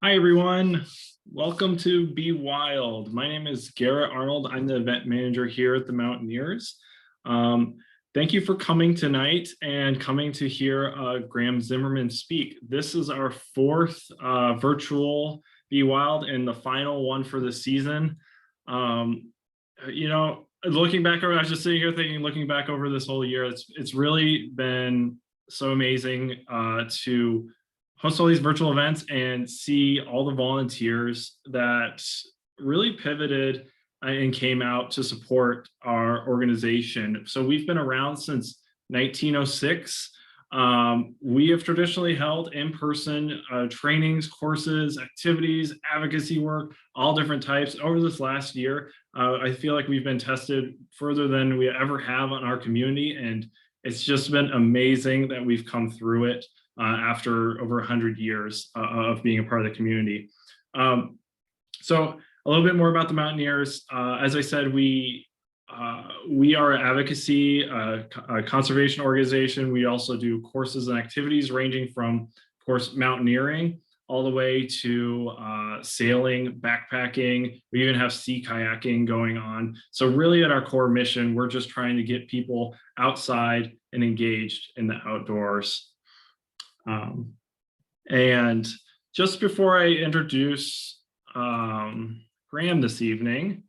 Hi, everyone. Welcome to Be Wild. My name is Garrett Arnold. I'm the event manager here at the Mountaineers. Thank you for coming tonight and coming to hear Graham Zimmerman speak. This is our fourth virtual Be Wild and the final one for the season. Looking back over, I was just sitting here thinking, looking back over this whole year, it's really been so amazing to host all these virtual events and see all the volunteers that really pivoted and came out to support our organization. So we've been around since 1906. We have traditionally held in-person trainings, courses, activities, advocacy work, all different types. Over this last year, I feel like we've been tested further than we ever have on our community, and it's just been amazing that we've come through it after over 100 years of being a part of the community. So a little bit more about the Mountaineers. As I said, we are an advocacy, a conservation organization. We also do courses and activities ranging from, of course, mountaineering all the way to sailing, backpacking. We even have sea kayaking going on. So really at our core mission, we're just trying to get people outside and engaged in the outdoors. And just before I introduce Graham this evening,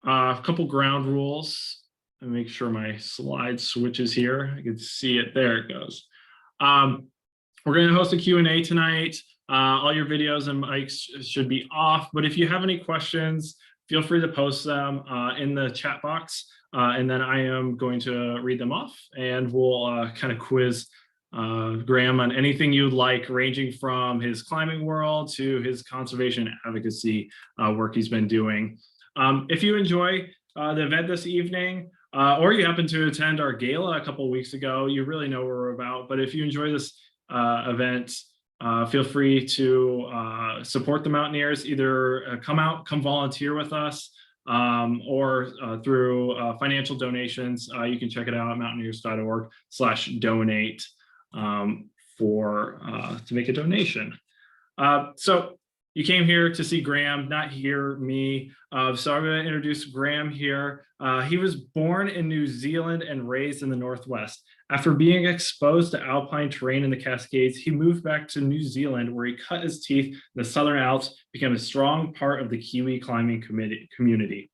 a couple ground rules. And make sure my slide switches here. I can see it. There it goes. We're going to host a Q&A tonight. All your videos and mics should be off, but if you have any questions, feel free to post them in the chat box, and then I am going to read them off, and we'll kind of quiz Graham on anything you'd like, ranging from his climbing world to his conservation advocacy work he's been doing. If you enjoy the event this evening, or you happen to attend our gala a couple of weeks ago, you really know what we're about. But if you enjoy this event, feel free to support the Mountaineers, either come volunteer with us, or through financial donations. You can check it out at mountaineers.org/donate. To make a donation. So you came here to see Graham, not hear me. So I'm going to introduce Graham here. He was born in New Zealand and raised in the Northwest. After being exposed to alpine terrain in the Cascades, he moved back to New Zealand, where he cut his teeth in the Southern Alps, became a strong part of the Kiwi climbing community.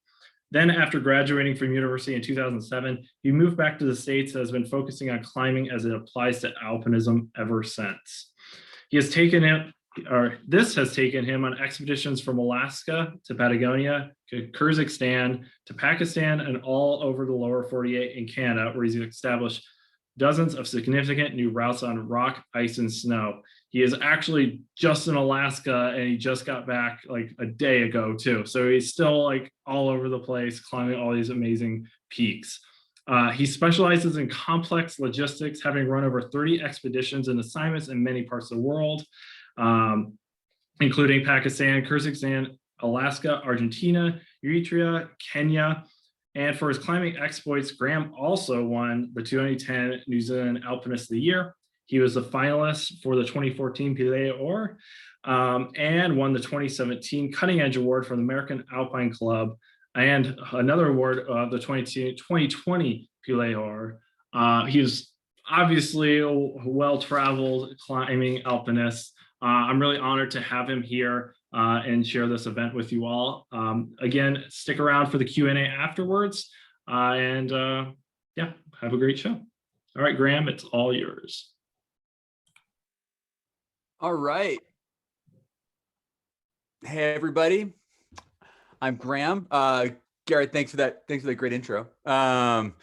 Then, after graduating from university in 2007, he moved back to the States and has been focusing on climbing as it applies to alpinism ever since. This has taken him on expeditions from Alaska to Patagonia, to Kyrgyzstan, to Pakistan, and all over the lower 48 in Canada, where he's established dozens of significant new routes on rock, ice, and snow. He is actually just in Alaska, and he just got back like a day ago too. So he's still like all over the place, climbing all these amazing peaks. He specializes in complex logistics, having run over 30 expeditions and assignments in many parts of the world, including Pakistan, Kyrgyzstan, Alaska, Argentina, Eritrea, Kenya. And for his climbing exploits, Graham also won the 2010 New Zealand Alpinist of the Year. He was a finalist for the 2014 POW and won the 2017 Cutting Edge Award from the American Alpine Club, and another award of the 2020 POW. He was obviously a well-traveled climbing alpinist. I'm really honored to have him here and share this event with you all. Again, stick around for the Q&A afterwards, and yeah, have a great show. All right, Graham, it's all yours. All right. Hey, everybody. I'm Graham. Garrett, thanks for that. Thanks for that great intro. Kind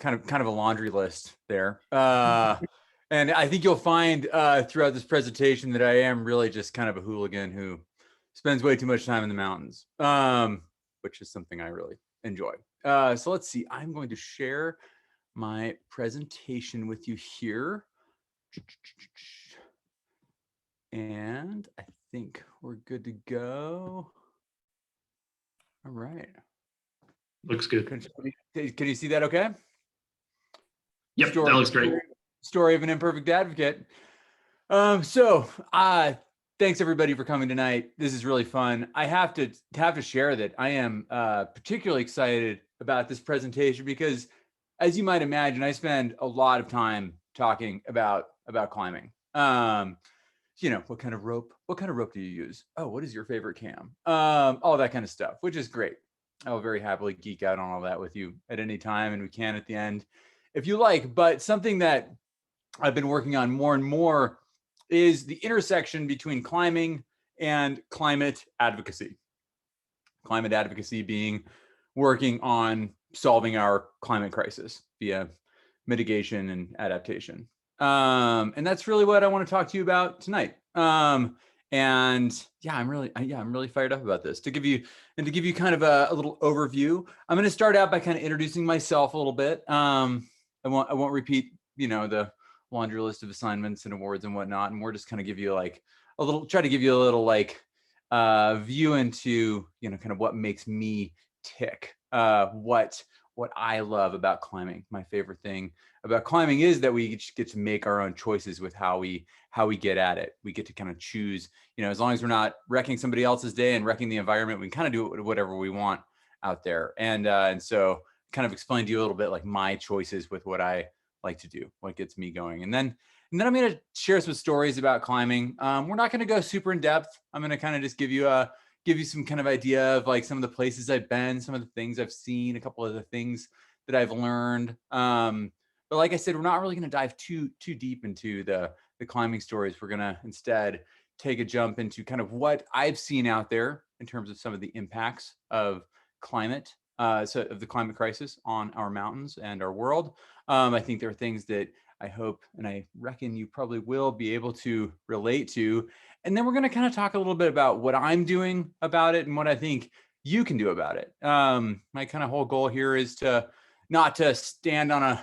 of a laundry list there. And I think you'll find throughout this presentation that I am really just kind of a hooligan who spends way too much time in the mountains, which is something I really enjoy. So let's see. I'm going to share my presentation with you here. And I think we're good to go. All right. Looks good. Can you see that okay? Yep, that looks great. Story of an imperfect advocate. thanks everybody for coming tonight. This is really fun. I have to share that I am particularly excited about this presentation because, as you might imagine, I spend a lot of time talking about climbing. What kind of rope do you use? Oh, what is your favorite cam? All that kind of stuff, which is great. I will very happily geek out on all that with you at any time, and we can at the end if you like. But something that I've been working on more and more is the intersection between climbing and climate advocacy. Climate advocacy being working on solving our climate crisis via mitigation and adaptation. And that's really what I want to talk to you about tonight. And yeah, I'm really fired up about this. To give you kind of a little overview, I'm going to start out by kind of introducing myself a little bit. I won't repeat, the laundry list of assignments and awards and whatnot, and we're just kind of give you like try to give you a little like view into kind of what makes me tick, what I love about climbing. My favorite thing about climbing is that we get to make our own choices with how we get at it. We get to kind of choose, as long as we're not wrecking somebody else's day and wrecking the environment, we can kind of do whatever we want out there. And so kind of explain to you a little bit like my choices with what I like to do, what gets me going. And then I'm going to share some stories about climbing. We're not going to go super in depth. I'm going to kind of just give you some kind of idea of like some of the places I've been, some of the things I've seen, a couple of the things that I've learned. But like I said, we're not really going to dive too deep into the climbing stories. We're going to instead take a jump into kind of what I've seen out there in terms of some of the impacts of climate, so of the climate crisis on our mountains and our world. I think there are things that I hope and I reckon you probably will be able to relate to. And then we're going to kind of talk a little bit about what I'm doing about it and what I think you can do about it. My kind of whole goal here is not to stand on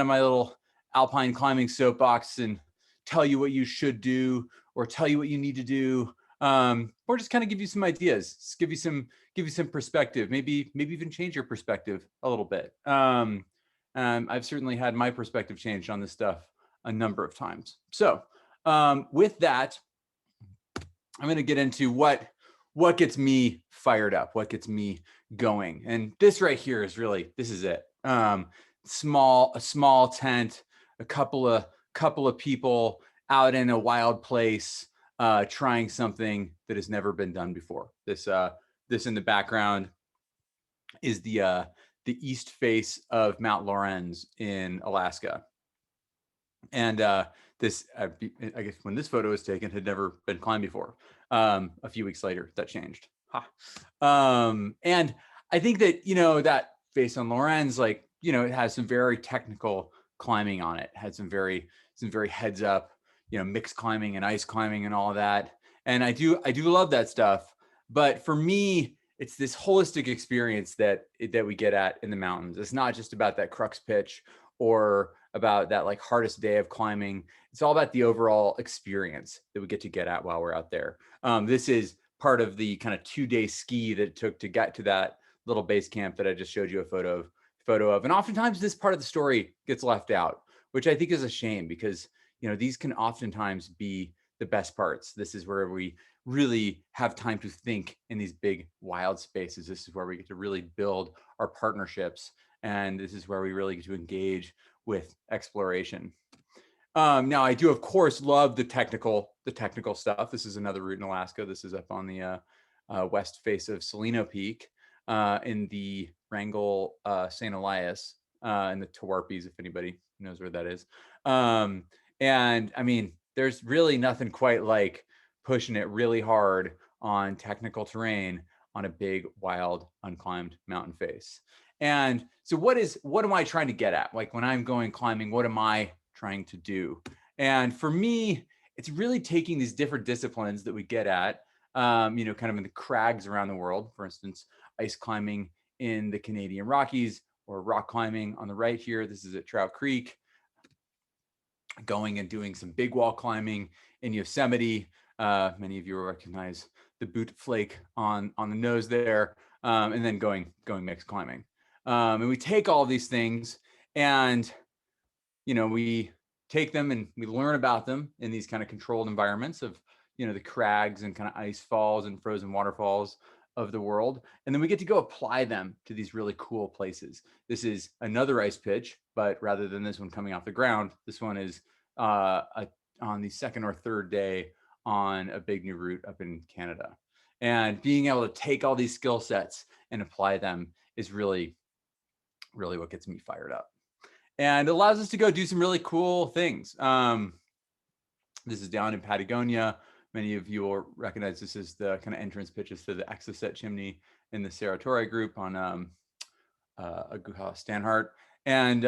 my little alpine climbing soapbox and tell you what you should do or tell you what you need to do, or just kind of give you some ideas, just give you some perspective, maybe even change your perspective a little bit. I've certainly had my perspective changed on this stuff a number of times. So with that, I'm going to get into what gets me fired up, what gets me going. And this right here is this is it. A small tent, a couple of people out in a wild place, trying something that has never been done before. This in the background is the east face of Mount Lorenz in Alaska. And this, I guess when this photo was taken, had never been climbed before. A few weeks later, that changed. And I think that, that face on Lorenz, like, it has some very technical climbing on it. It had some very heads up, mixed climbing and ice climbing and all of that. And I do love that stuff. But for me, it's this holistic experience that we get at in the mountains. It's not just about that crux pitch or about that like hardest day of climbing. It's all about the overall experience that we get at while we're out there. This is part of the kind of 2-day ski that it took to get to that little base camp that I just showed you a photo of. And oftentimes this part of the story gets left out, which I think is a shame because, these can oftentimes be the best parts. This is where we really have time to think in these big wild spaces. This is where we get to really build our partnerships. And this is where we really get to engage with exploration. Now I do of course love the technical stuff. This is another route in Alaska. This is up on the west face of Salino Peak in the Wrangell St. Elias in the Tawarpes, if anybody knows where that is. And I mean, there's really nothing quite like pushing it really hard on technical terrain on a big, wild, unclimbed mountain face. And so what am I trying to get at? Like when I'm going climbing, what am I trying to do? And for me, it's really taking these different disciplines that we get at, kind of in the crags around the world, for instance, ice climbing in the Canadian Rockies or rock climbing on the right here. This is at Trout Creek. Going and doing some big wall climbing in Yosemite. Many of you will recognize the boot flake on the nose there, and then going mixed climbing. And we take all these things and, we take them and we learn about them in these kind of controlled environments of, the crags and kind of ice falls and frozen waterfalls of the world. And then we get to go apply them to these really cool places. This is another ice pitch, but rather than this one coming off the ground, this one is on the second or third day on a big new route up in Canada. And being able to take all these skill sets and apply them is really, really what gets me fired up. And it allows us to go do some really cool things. This is down in Patagonia. Many of you will recognize this as the kind of entrance pitches to the Exocet chimney in the Serra Torre group on Aguja Stanhart. And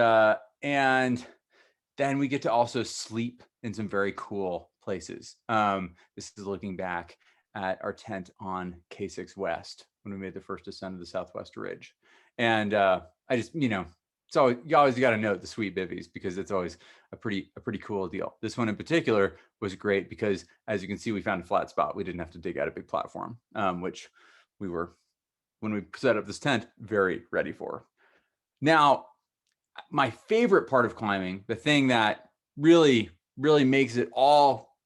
then we get to also sleep in some very cool places. This is looking back at our tent on K6 West when we made the first ascent of the Southwest Ridge. And I just, so you always got to note the sweet bivvies because it's always a pretty cool deal. This one in particular was great because, as you can see, we found a flat spot. We didn't have to dig out a big platform, which we were, when we set up this tent, very ready for. Now, my favorite part of climbing, the thing that really, really makes it all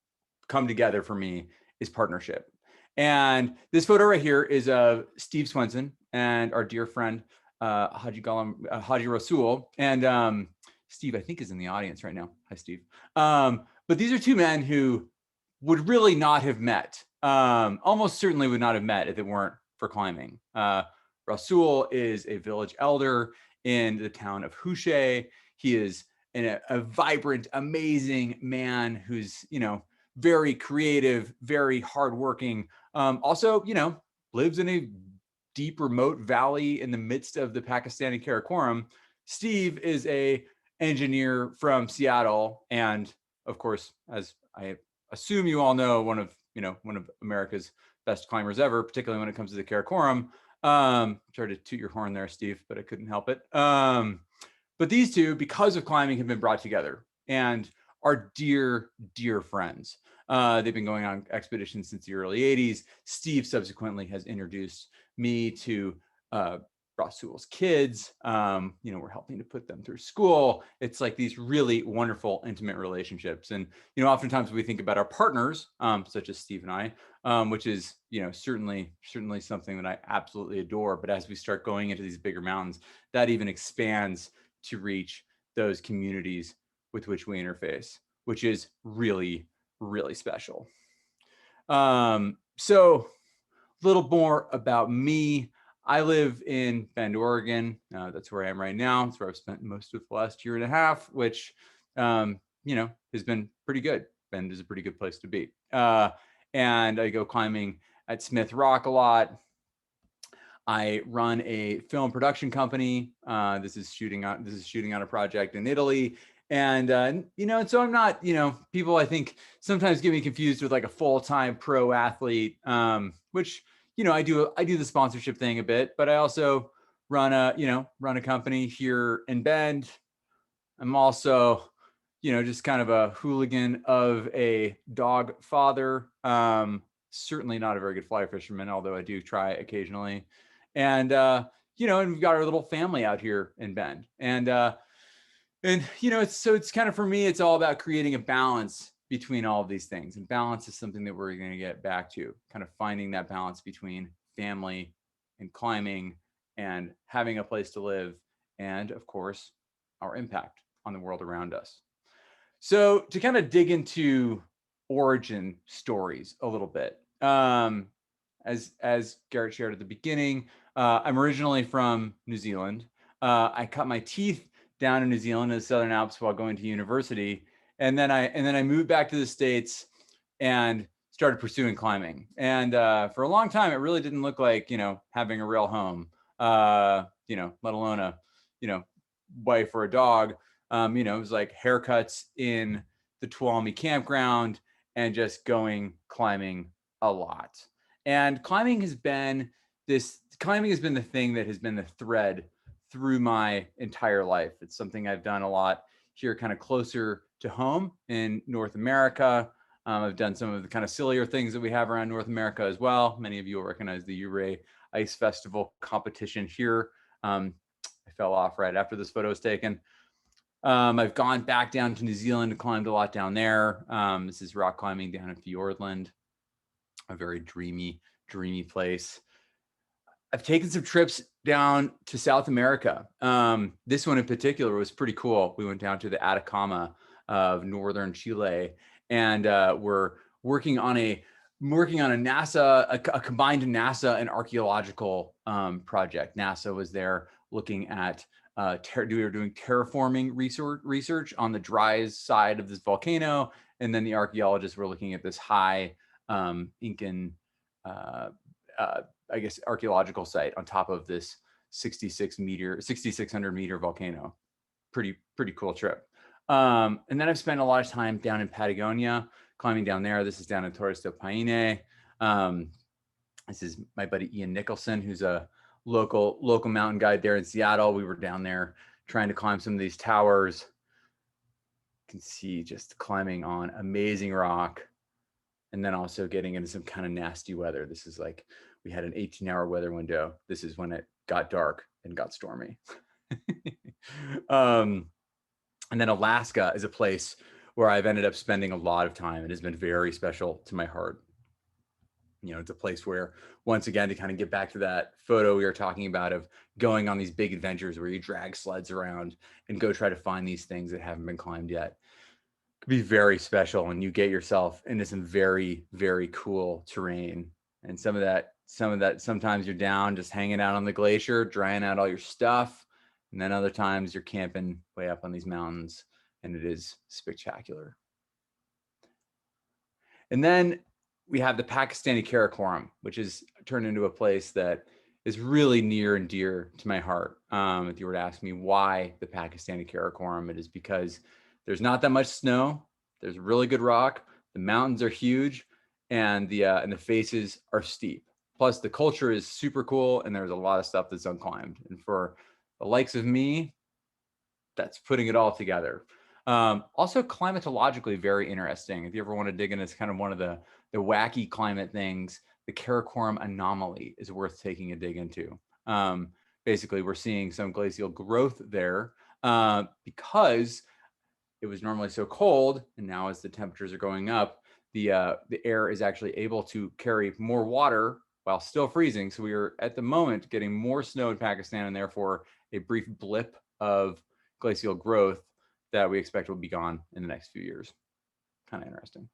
come together for me, is partnership. And this photo right here is of Steve Swenson and our dear friend, Haji Rasul. And Steve, I think, is in the audience right now. Hi, Steve. But these are two men who would really not have met, almost certainly would not have met if it weren't for climbing. Rasul is a village elder in the town of Houché. He is a vibrant, amazing man who's, very creative, very hardworking. Also, lives in a deep remote valley in the midst of the Pakistani Karakoram. Steve is a engineer from Seattle, and of course, as I assume you all know, one of America's best climbers ever, particularly when it comes to the Karakoram. Tried to toot your horn there, Steve, but I couldn't help it. But these two, because of climbing, have been brought together and are dear, dear friends. They've been going on expeditions since the early 80s. Steve subsequently has introduced me to Rasul's kids. We're helping to put them through school. It's like these really wonderful, intimate relationships. And, oftentimes we think about our partners, such as Steve and I, which is, certainly something that I absolutely adore. But as we start going into these bigger mountains, that even expands to reach those communities with which we interface, which is really, really special. So a little more about me. I live in Bend, Oregon. That's where I am right now. It's where I've spent most of the last year and a half, which, has been pretty good. Bend is a pretty good place to be. And I go climbing at Smith Rock a lot. I run a film production company. This is shooting on a project in Italy. And, so I'm not, people I think sometimes get me confused with like a full-time pro athlete, which, I do the sponsorship thing a bit, but I also run a company here in Bend. I'm also, just kind of a hooligan of a dog father. Certainly not a very good fly fisherman, although I do try occasionally. And, and we've got our little family out here in Bend. And it's kind of, for me, it's all about creating a balance between all of these things. And balance is something that we're going to get back to, kind of finding that balance between family and climbing and having a place to live. And of course, our impact on the world around us. So to kind of dig into origin stories a little bit, as Garrett shared at the beginning, I'm originally from New Zealand. I cut my teeth down in New Zealand in the Southern Alps while going to university. And then I moved back to the States and started pursuing climbing. And for a long time, it really didn't look like, having a real home, let alone a, wife or a dog. It was like haircuts in the Tuolumne campground and just going climbing a lot. And climbing has been the thing that has been the thread through my entire life. It's something I've done a lot here, kind of closer to home in North America. I've done some of the kind of sillier things that we have around North America as well. Many of you will recognize the Ouray Ice Festival competition here. I fell off right after this photo was taken. I've gone back down to New Zealand and climbed a lot down there. This is rock climbing down in Fiordland. a very dreamy place. I've taken some trips down to South America. This one in particular was pretty cool. We went down to the Atacama of northern Chile, and we're working on a NASA, a combined NASA and archaeological project. NASA was there looking at we were doing terraforming research on the dry side of this volcano, and then the archaeologists were looking at this high Incan I guess archaeological site on top of this 6,600 meter volcano. Pretty cool trip. And then I've spent a lot of time down in Patagonia, climbing down there. This is down in Torres Del Paine. This is my buddy Ian Nicholson, who's a local mountain guide there in Seattle. We were down there trying to climb some of these towers. You can see just climbing on amazing rock, and then also getting into some kind of nasty weather. This is like, we had an 18-hour weather window. This is when it got dark and got stormy. And then Alaska is a place where I've ended up spending a lot of time. It has been very special to my heart. You know, it's a place where, once again, to kind of get back to that photo we were talking about of going on these big adventures where you drag sleds around and go try to find these things that haven't been climbed yet, could be very special, and you get yourself into some very, very cool terrain. And some of that, sometimes you're down just hanging out on the glacier, drying out all your stuff. And then other times you're camping way up on these mountains, and it is spectacular. And then we have the Pakistani Karakoram, which is turned into a place that is really near and dear to my heart. If you were to ask me why the Pakistani Karakoram, it is because there's not that much snow. There's really good rock. The mountains are huge, and the faces are steep. Plus, the culture is super cool, and there's a lot of stuff that's unclimbed. And for the likes of me, that's putting it all together. Also, climatologically very interesting. If you ever want to dig into kind of one of the wacky climate things, the Karakoram Anomaly is worth taking a dig into. Basically, we're seeing some glacial growth there because it was normally so cold, and now as the temperatures are going up, the air is actually able to carry more water while still freezing. So we are at the moment getting more snow in Pakistan, and therefore a brief blip of glacial growth that we expect will be gone in the next few years. Kind of interesting.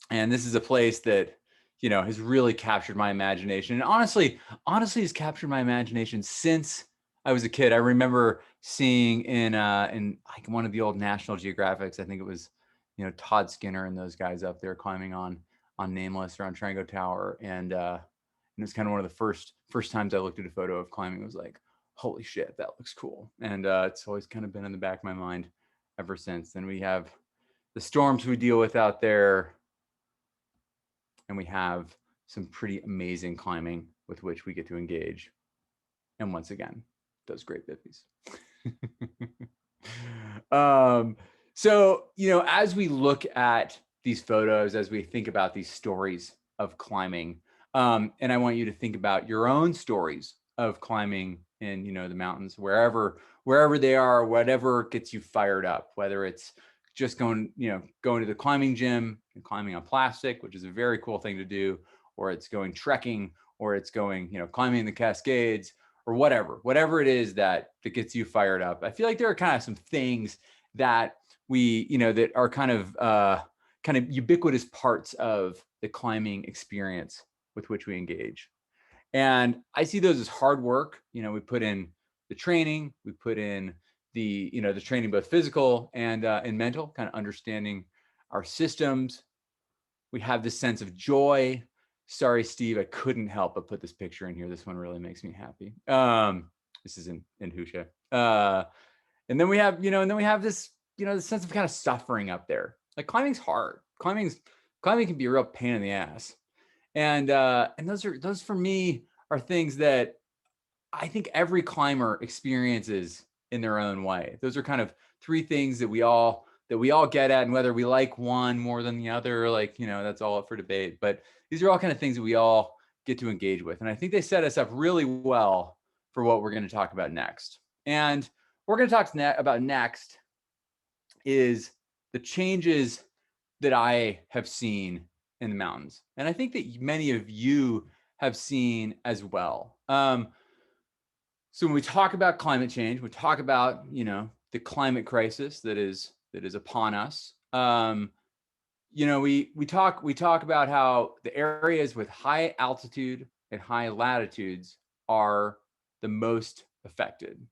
And this is a place that, you know, has really captured my imagination, and honestly has captured my imagination since I was a kid. I remember seeing in like one of the old National Geographics, I think it was, you know, Todd Skinner and those guys up there climbing on Nameless or on Triangle Tower, and it was kind of one of the first times I looked at a photo of climbing. It was like, holy shit, that looks cool. And it's always kind of been in the back of my mind ever since. Then we have the storms we deal with out there, and we have some pretty amazing climbing with which we get to engage. And once again, those great bippies. So, you know, as we look at these photos, as we think about these stories of climbing, and I want you to think about your own stories of climbing in, you know, the mountains, wherever they are, whatever gets you fired up, whether it's just going to the climbing gym and climbing on plastic, which is a very cool thing to do, or it's going trekking, or it's going, you know, climbing the Cascades, or whatever it is that gets you fired up. I feel like there are kind of some things that we, you know, that are kind of ubiquitous parts of the climbing experience with which we engage. And I see those as hard work. You know, we put in the training, we put in the, you know, the training, both physical and mental, kind of understanding our systems. We have this sense of joy. Sorry, Steve, I couldn't help but put this picture in here. This one really makes me happy. This is in Husha. And then we have, you know, this, you know, the sense of kind of suffering up there. Like, climbing's hard. Climbing can be a real pain in the ass. And those for me are things that I think every climber experiences in their own way. Those are kind of three things that we all get at, and whether we like one more than the other, like, you know, that's all up for debate. But these are all kind of things that we all get to engage with. And I think they set us up really well for what we're going to talk about next. And what we're going to talk about next is the changes that I have seen in the mountains. And I think that many of you have seen as well. So when we talk about climate change, we talk about, the climate crisis that is upon us. We talk about how the areas with high altitude and high latitudes are the most affected.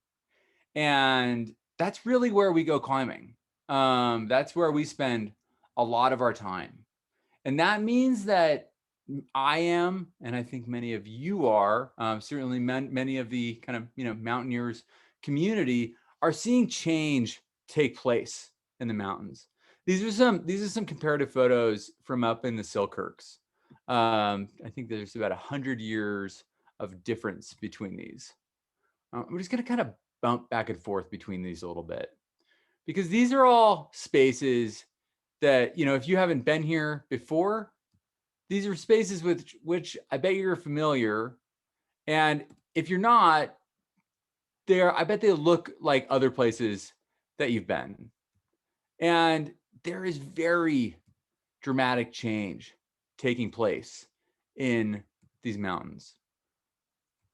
And that's really where we go climbing. That's where we spend a lot of our time. And that means that I am, and I think many of you are, certainly many of the kind of, Mountaineers community are seeing change take place in the mountains. These are some comparative photos from up in the Selkirks. I think there's about 100 years of difference between these. I'm just going to kind of bump back and forth between these a little bit, because these are all spaces that, if you haven't been here before, these are spaces with which I bet you're familiar. And if you're not, I bet they look like other places that you've been. And there is very dramatic change taking place in these mountains.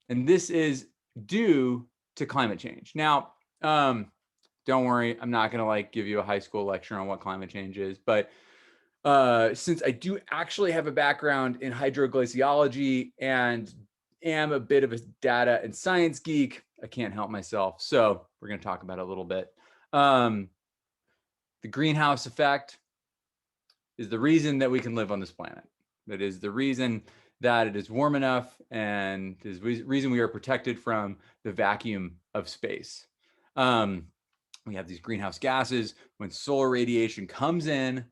And this is due to climate change. Now, don't worry, I'm not going to give you a high school lecture on what climate change is, but since I do actually have a background in hydroglaciology and am a bit of a data and science geek, I can't help myself. So we're going to talk about it a little bit. The greenhouse effect is the reason that we can live on this planet. That is the reason that it is warm enough, and is the reason we are protected from the vacuum of space. We have these greenhouse gases. When solar radiation comes in,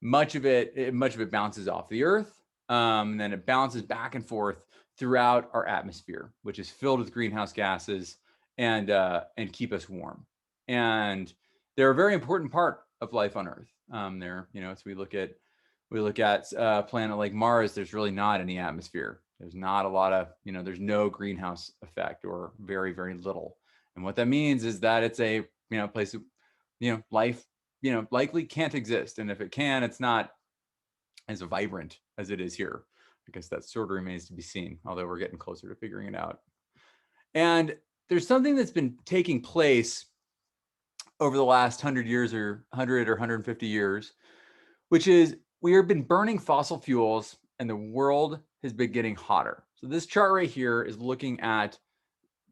much of it bounces off the Earth, and then it bounces back and forth throughout our atmosphere, which is filled with greenhouse gases and keep us warm. And they're a very important part of life on Earth. As we look at a planet like Mars, there's really not any atmosphere. There's not a lot of, there's no greenhouse effect, or very, very little. And what that means is that it's a, place of, life, likely can't exist. And if it can, it's not as vibrant as it is here. I guess that sort of remains to be seen, although we're getting closer to figuring it out. And there's something that's been taking place over the last 100 years, or 100 or 150 years, which is we have been burning fossil fuels and the world has been getting hotter. So this chart right here is looking at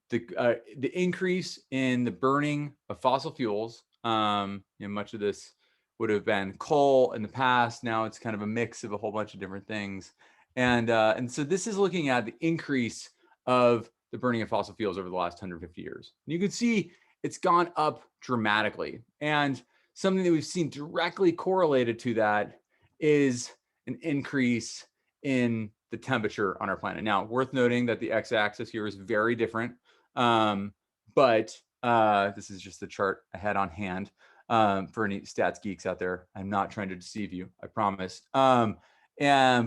the increase in the burning of fossil fuels. Much of this would have been coal in the past. Now it's kind of a mix of a whole bunch of different things. And so this is looking at the increase of the burning of fossil fuels over the last 150 years. And you can see it's gone up dramatically. And something that we've seen directly correlated to that is an increase in the temperature on our planet. Now, worth noting that the x-axis here is very different, but this is just the chart I had on hand. For any stats geeks out there, I'm not trying to deceive you, I promise. But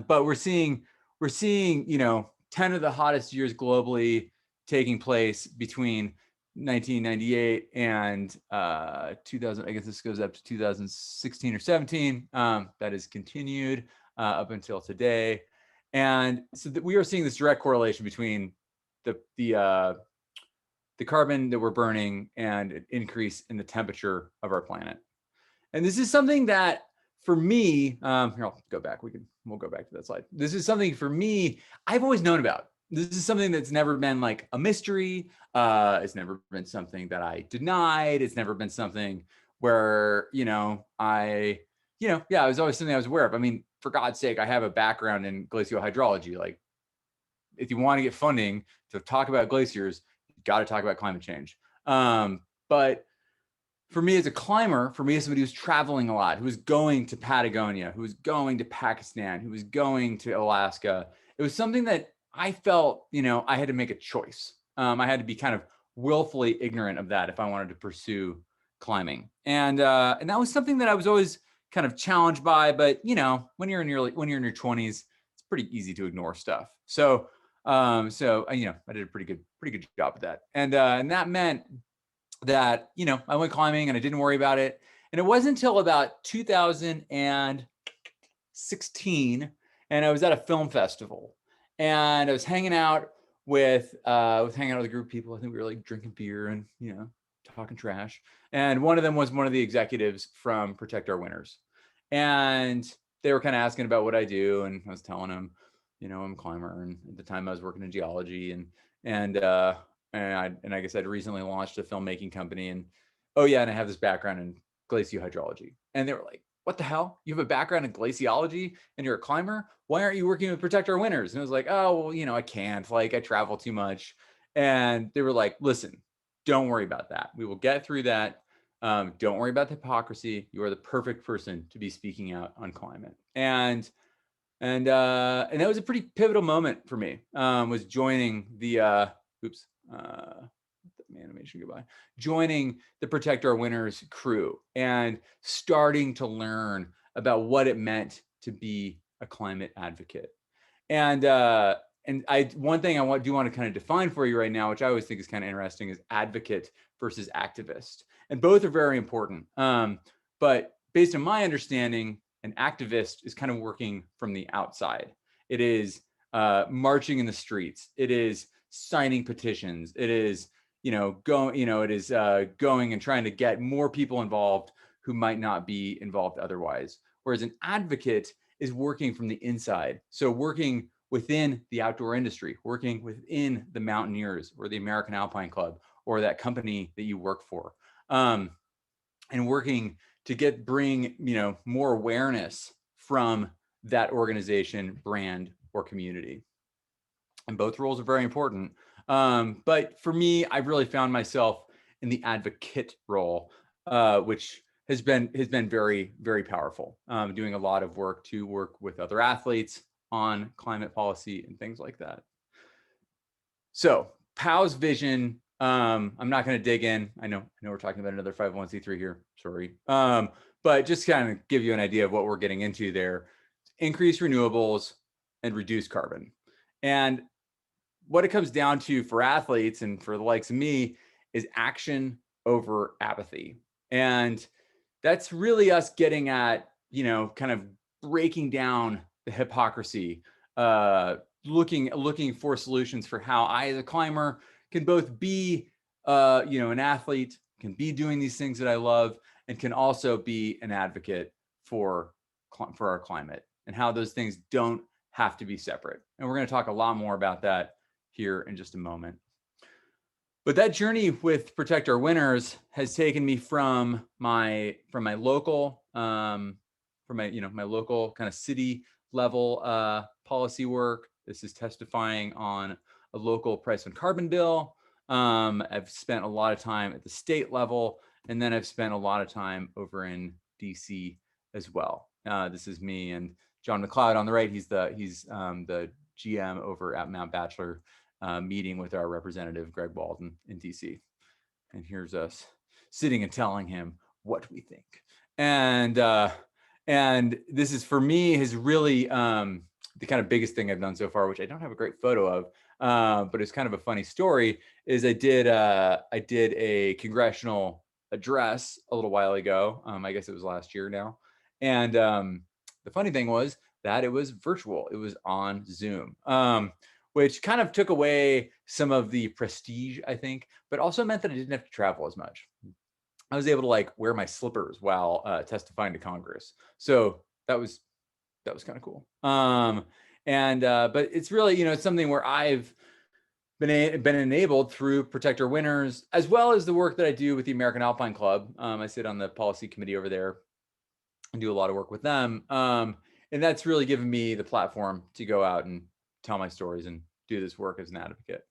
we're seeing 10 of the hottest years globally taking place between 1998 and 2000. I guess this goes up to 2016 or 17. That is continued up until today, and so we are seeing this direct correlation between the carbon that we're burning and an increase in the temperature of our planet. And this is something that, for me, here, I'll go back. We'll go back to that slide. This is something for me I've always known about. This is something that's never been like a mystery. It's never been something that I denied. It's never been something where, I was always something I was aware of. I mean, for God's sake, I have a background in glacial hydrology. Like, if you want to get funding to talk about glaciers, you've got to talk about climate change. But for me as a climber, for me as somebody who's traveling a lot, who was going to Patagonia, who was going to Pakistan, who was going to Alaska, it was something that I felt, I had to make a choice. I had to be kind of willfully ignorant of that if I wanted to pursue climbing. And that was something that I was always kind of challenged by. But when you're in your 20s, it's pretty easy to ignore stuff. So I did a pretty good job of that. And that meant that I went climbing and I didn't worry about it. And it wasn't until about 2016 16, and I was at a film festival, and I was hanging out with a group of people. I think we were like drinking beer and, you know, talking trash. And one of them was one of the executives from Protect Our Winters. And they were kind of asking about what I do. And I was telling them, you know, I'm a climber. And at the time I was working in geology, and I guess I'd recently launched a filmmaking company, and oh yeah, and I have this background in glacial-hydrology. And they were like, what the hell? You have a background in glaciology and you're a climber? Why aren't you working with Protect Our Winters? And I was like, oh, well, you know, I can't, like, I travel too much. And they were like, listen, don't worry about that. We will get through that. Don't worry about the hypocrisy. You are the perfect person to be speaking out on climate. And that was a pretty pivotal moment for me. Was joining the animation goodbye, joining the Protect Our Winters crew and starting to learn about what it meant to be a climate advocate. And one thing I do want to kind of define for you right now, which I always think is kind of interesting, is advocate versus activist. And both are very important. But based on my understanding, an activist is kind of working from the outside. It is marching in the streets. It is signing petitions. It is, going and trying to get more people involved who might not be involved otherwise. Whereas an advocate is working from the inside. So working within the outdoor industry, working within the Mountaineers or the American Alpine Club or that company that you work for, and working to bring more awareness from that organization, brand, or community. And both roles are very important. But for me, I've really found myself in the advocate role, which has been very, very powerful. Doing a lot of work with other athletes on climate policy and things like that. So POW's vision, I'm not going to dig in. I know we're talking about another 501c3 here. Sorry. But just kind of give you an idea of what we're getting into there. Increase renewables and reduce carbon. And what it comes down to for athletes and for the likes of me is action over apathy. And that's really us getting at, kind of breaking down the hypocrisy, looking for solutions for how I, as a climber, can both be, an athlete, can be doing these things that I love, and can also be an advocate for our climate, and how those things don't have to be separate. And we're going to talk a lot more about that here in just a moment. But that journey with Protect Our Winters has taken me from my local, my local kind of city level policy work. This is testifying on a local price on carbon bill. I've spent a lot of time at the state level, and then I've spent a lot of time over in DC as well. This is me and John McLeod on the right. He's the GM over at Mount Bachelor, meeting with our representative Greg Walden in DC. And here's us sitting and telling him what we think. And this is, for me, has really the kind of biggest thing I've done so far, which I don't have a great photo of, but it's kind of a funny story, is I did a congressional address a little while ago. I guess it was last year now. And the funny thing was that it was virtual. It was on Zoom, which kind of took away some of the prestige, I think, but also meant that I didn't have to travel as much. I was able to wear my slippers while testifying to Congress. So that was kind of cool. But it's really, it's something where I've been enabled through Protect Our Winters, as well as the work that I do with the American Alpine Club. I sit on the policy committee over there and do a lot of work with them. And that's really given me the platform to go out and tell my stories and do this work as an advocate.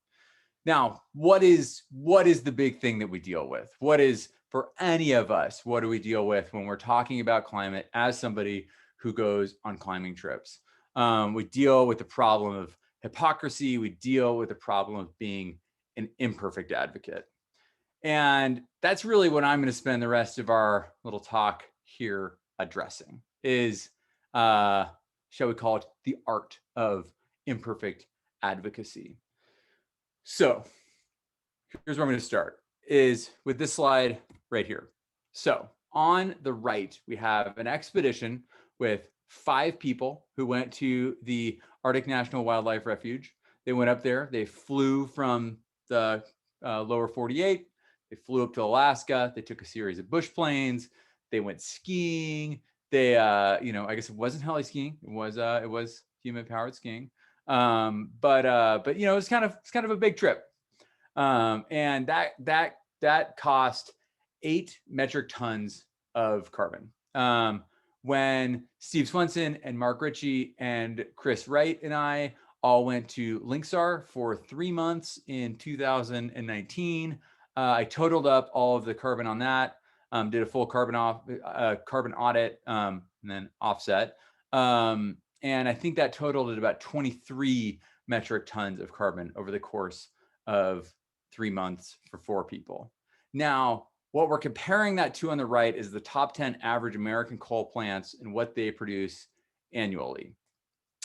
Now, what is the big thing that we deal with? What is, for any of us, what do we deal with when we're talking about climate as somebody who goes on climbing trips? We deal with the problem of hypocrisy. We deal with the problem of being an imperfect advocate. And that's really what I'm going to spend the rest of our little talk here addressing, is, shall we call it, the art of imperfect advocacy. So here's where I'm going to start, is with this slide right here. So on the right, we have an expedition with 5 people who went to the Arctic National Wildlife Refuge. They went up there. They flew from the lower 48. They flew up to Alaska. They took a series of bush planes. They went skiing. They, I guess it wasn't heli skiing. It was human powered skiing. But it was kind of a big trip. And that cost 8 metric tons of carbon. When Steve Swenson and Mark Ritchie and Chris Wright and I all went to Linksar for 3 months in 2019, I totaled up all of the carbon on that, did a full carbon audit, and then offset. And I think that totaled at about 23 metric tons of carbon over the course of 3 months for 4 people. Now, what we're comparing that to on the right is the top 10 average American coal plants and what they produce annually,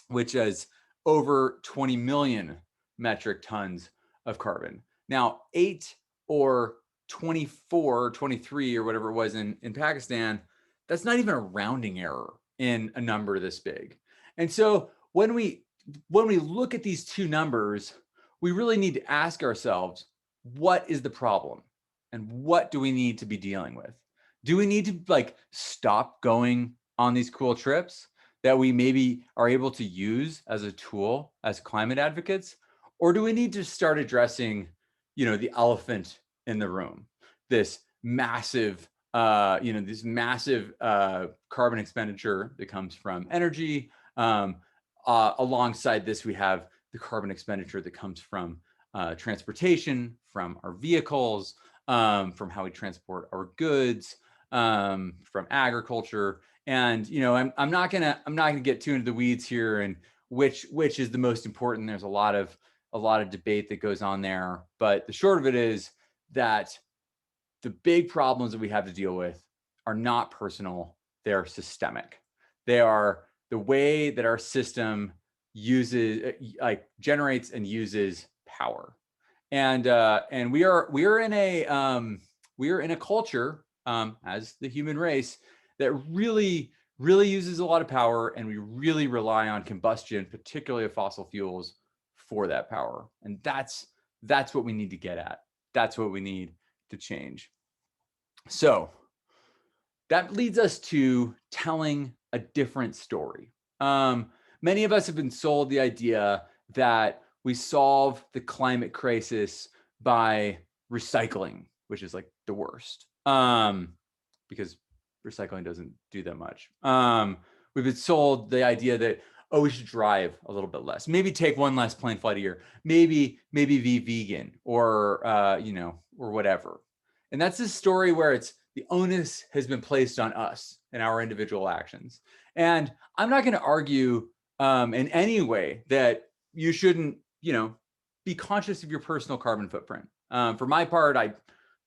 which is over 20 million metric tons of carbon. Now, 8 or 24, 23 or whatever it was in Pakistan, that's not even a rounding error in a number this big. And so when we look at these two numbers, we really need to ask ourselves, what is the problem? And what do we need to be dealing with? Do we need to stop going on these cool trips that we maybe are able to use as a tool as climate advocates? Or do we need to start addressing, the elephant in the room, this massive, carbon expenditure that comes from energy. Alongside this, we have the carbon expenditure that comes from transportation, from our vehicles, from how we transport our goods, from agriculture. And I'm not gonna get too into the weeds here and which is the most important. There's a lot of debate that goes on there, but the short of it is that the big problems that we have to deal with are not personal, they're systemic. They are the way that our system generates and uses power. And we are in a culture as the human race that really uses a lot of power, and we really rely on combustion, particularly of fossil fuels, for that power. And that's what we need to get at. That's what we need to change. So that leads us to telling a different story. Many of us have been sold the idea that we solve the climate crisis by recycling, which is like the worst, because recycling doesn't do that much. We've been sold the idea that, oh, we should drive a little bit less, maybe take one less plane flight a year, maybe be vegan or or whatever. And that's this story where the onus has been placed on us and our individual actions. And I'm not going to argue in any way that you shouldn't, be conscious of your personal carbon footprint. For my part, I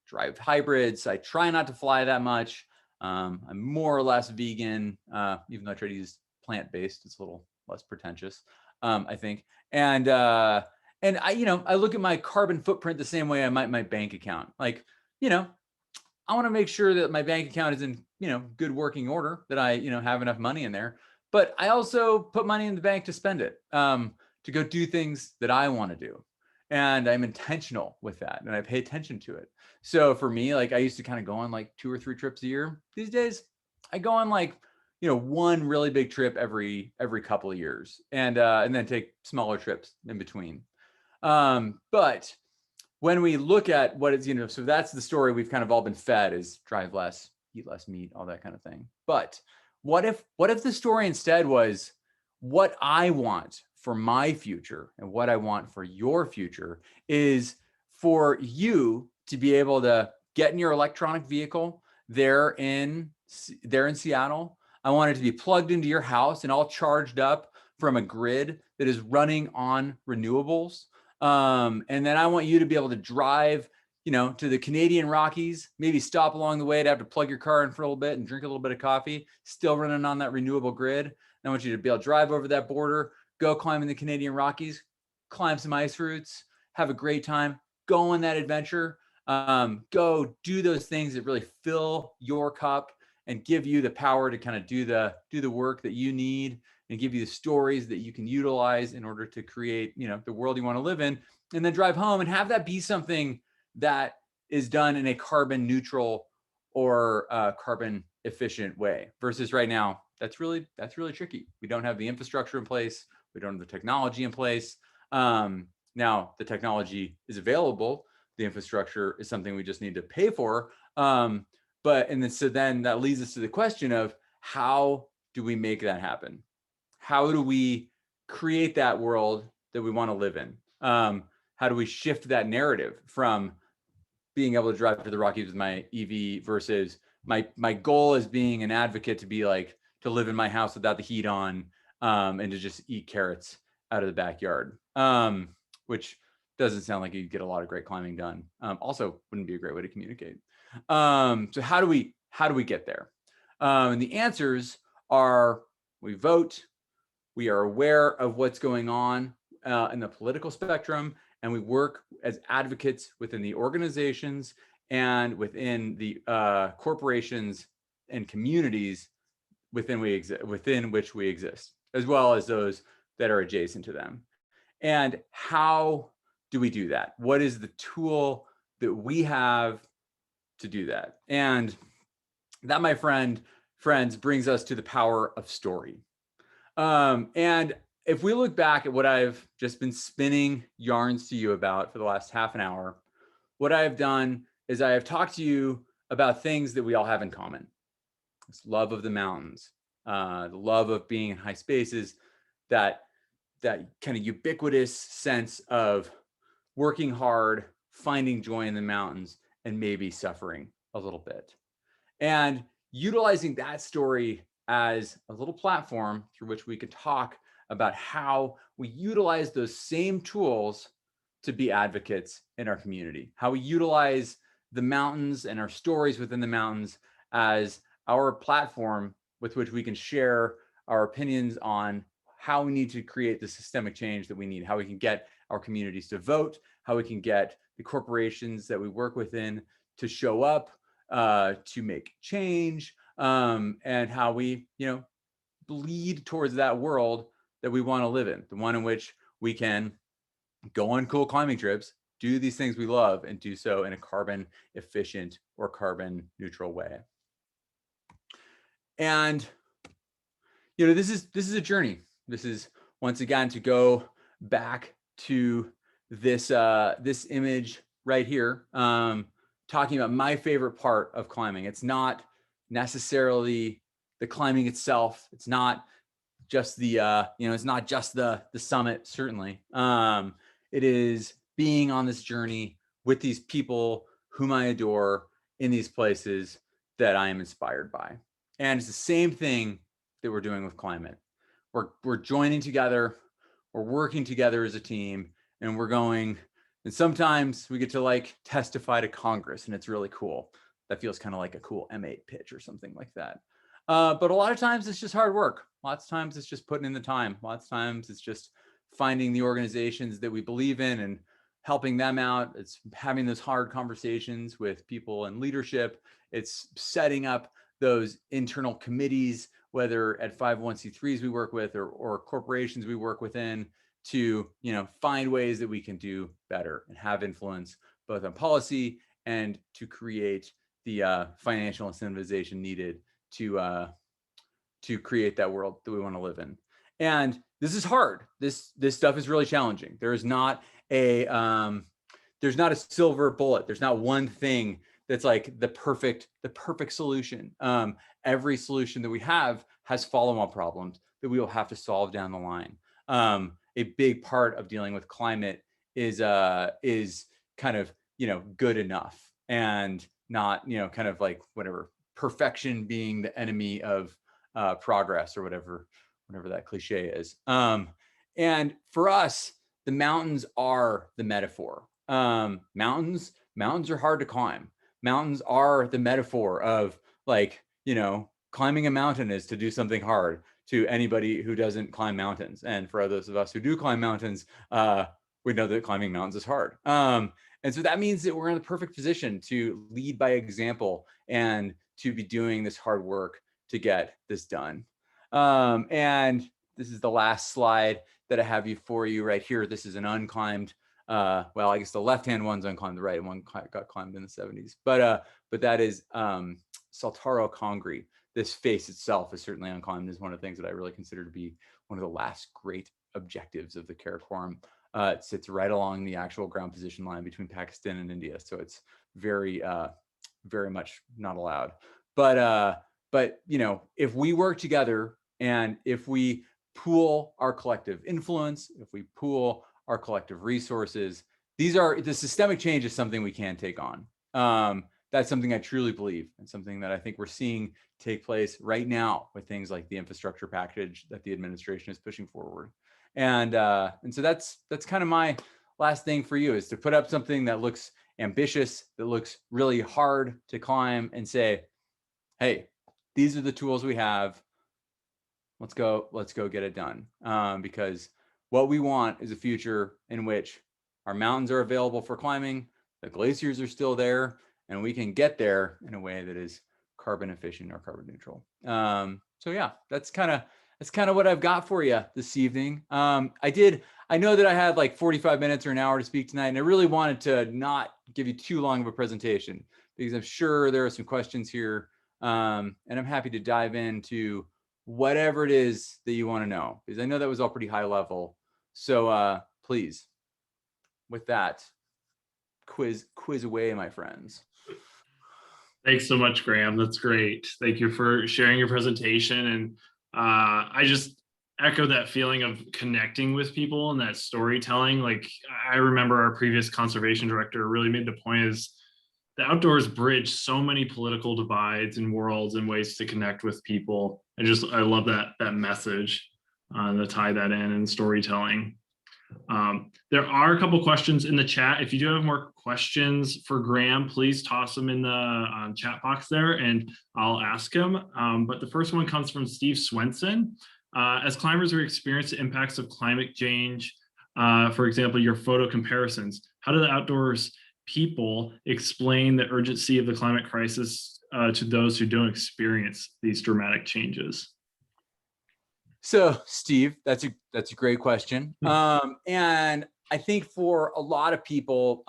drive hybrids. I try not to fly that much. I'm more or less vegan, even though I try to use plant-based. It's a little less pretentious, I think. And I look at my carbon footprint the same way I might my bank account. I want to make sure that my bank account is in, good working order, that I, have enough money in there. But I also put money in the bank to spend it, to go do things that I want to do. And I'm intentional with that, and I pay attention to it. So for me, I used to kind of go on 2 or 3 trips a year. These days, I go on one really big trip every couple of years, and then take smaller trips in between. But when we look at what it's, so that's the story we've kind of all been fed, is drive less, eat less meat, all that kind of thing. But what if the story instead was, what I want for my future and what I want for your future is for you to be able to get in your electronic vehicle there in Seattle. I want it to be plugged into your house and all charged up from a grid that is running on renewables. And then I want you to be able to drive, to the Canadian Rockies, maybe stop along the way to have to plug your car in for a little bit and drink a little bit of coffee, still running on that renewable grid. And I want you to be able to drive over that border, go climb in the Canadian Rockies, climb some ice routes, have a great time, go on that adventure, go do those things that really fill your cup and give you the power to kind of do the work that you need, and give you the stories that you can utilize in order to create, the world you want to live in, and then drive home and have that be something that is done in a carbon neutral or carbon efficient way. Versus right now, that's really tricky. We don't have the infrastructure in place. We don't have the technology in place. Now the technology is available. The infrastructure is something we just need to pay for. So then that leads us to the question of, how do we make that happen? How do we create that world that we want to live in? How do we shift that narrative from being able to drive to the Rockies with my EV versus my goal as being an advocate to be like, to live in my house without the heat on, and to just eat carrots out of the backyard, which doesn't sound like you get a lot of great climbing done. Also wouldn't be a great way to communicate. So how do we get there? And the answers are: we vote, we are aware of what's going on in the political spectrum, and we work as advocates within the organizations and within the corporations and communities within which we exist, as well as those that are adjacent to them. And how do we do that? What is the tool that we have to do that? And that, my friends, brings us to the power of story. And if we look back at what I've just been spinning yarns to you about for the last half an hour, what I've done is I have talked to you about things that we all have in common. This love of the mountains, the love of being in high spaces, that kind of ubiquitous sense of working hard, finding joy in the mountains, and maybe suffering a little bit. And utilizing that story as a little platform through which we could talk about how we utilize those same tools to be advocates in our community, how we utilize the mountains and our stories within the mountains as our platform with which we can share our opinions on how we need to create the systemic change that we need, how we can get our communities to vote, how we can get the corporations that we work within to show up, to make change, and how we, bleed towards that world that we want to live in, the one in which we can go on cool climbing trips, do these things we love, and do so in a carbon efficient or carbon neutral way. And this is a journey. This is, once again, to go back to this this image right here, talking about my favorite part of climbing. It's not necessarily the climbing itself. It's not just the it's not just the summit, certainly. It is being on this journey with these people whom I adore in these places that I am inspired by. And it's the same thing that we're doing with climate. We're joining together, we're working together as a team, and we're going, and sometimes we get to testify to Congress, and it's really cool. That feels kind of like a cool M8 pitch or something like that. But a lot of times it's just hard work. Lots of times it's just putting in the time. Lots of times it's just finding the organizations that we believe in and helping them out. It's having those hard conversations with people in leadership. It's setting up those internal committees, whether at 501c3s we work with or corporations we work within, to find ways that we can do better and have influence both on policy and to create the financial incentivization needed to create that world that we want to live in. And this is hard. This stuff is really challenging. There's not a silver bullet. There's not one thing that's like the perfect solution. Every solution that we have has follow-on problems that we will have to solve down the line. A big part of dealing with climate is kind of good enough, and not kind of like whatever, perfection being the enemy of progress, or whatever that cliche is. And for us, the mountains are the metaphor. Mountains are hard to climb. Mountains are the metaphor of climbing a mountain is to do something hard to anybody who doesn't climb mountains. And for those of us who do climb mountains, we know that climbing mountains is hard. And so that means that we're in the perfect position to lead by example and to be doing this hard work to get this done. And this is the last slide that I have for you right here. This is an unclimbed, well, I guess the left-hand one's unclimbed, the right one got climbed in the 70s. But that is Saltaro Congri. This face itself is certainly unclimbed, is one of the things that I really consider to be one of the last great objectives of the Karakoram. It sits right along the actual ground position line between Pakistan and India. So it's very, very much not allowed. But you know, if we work together and if we pool our collective influence, if we pool our collective resources, the systemic change is something we can take on. That's something I truly believe, and something that I think we're seeing take place right now with things like the infrastructure package that the administration is pushing forward. And so that's kind of my last thing for you, is to put up something that looks ambitious, that looks really hard to climb, and say, hey, these are the tools we have. Let's go get it done. Because what we want is a future in which our mountains are available for climbing, the glaciers are still there, and we can get there in a way that is carbon efficient or carbon neutral. So yeah, that's kind of what I've got for you this evening. I know that I had like 45 minutes or an hour to speak tonight, and I really wanted to not give you too long of a presentation, because I'm sure there are some questions here. And I'm happy to dive into whatever it is that you want to know, because I know that was all pretty high level. So please, with that, quiz away, my friends. Thanks so much, Graham. That's great. Thank you for sharing your presentation. And I just echo that feeling of connecting with people and that storytelling. Like, I remember our previous conservation director really made the point is the outdoors bridge so many political divides and worlds and ways to connect with people. I love that message to tie that in and storytelling. There are a couple questions in the chat. If you do have more questions for Graham, please toss them in the chat box there and I'll ask him. But the first one comes from Steve Swenson. As climbers who experience the impacts of climate change, for example, your photo comparisons, how do the outdoors people explain the urgency of the climate crisis to those who don't experience these dramatic changes? So, Steve, that's a great question. And I think for a lot of people,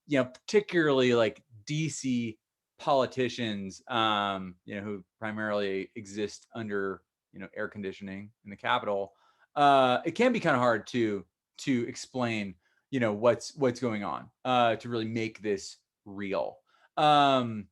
you know, particularly like DC politicians, you know, who primarily exist under, you know, air conditioning in the Capitol, it can be kind of hard to explain, you know, what's going on, to really make this real. And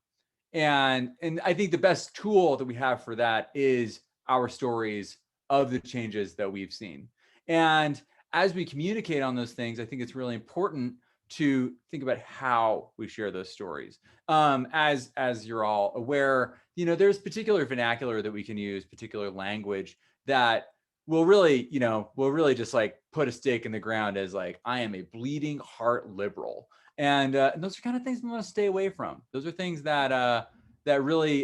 I think the best tool that we have for that is our stories of the changes that we've seen. And as we communicate on those things, I think it's really important to think about how we share those stories. As you're all aware, you know, there's particular vernacular that we can use, particular language that will really, you know, just like put a stake in the ground as like, I am a bleeding heart liberal. And those are kind of things we want to stay away from. Those are things that that really,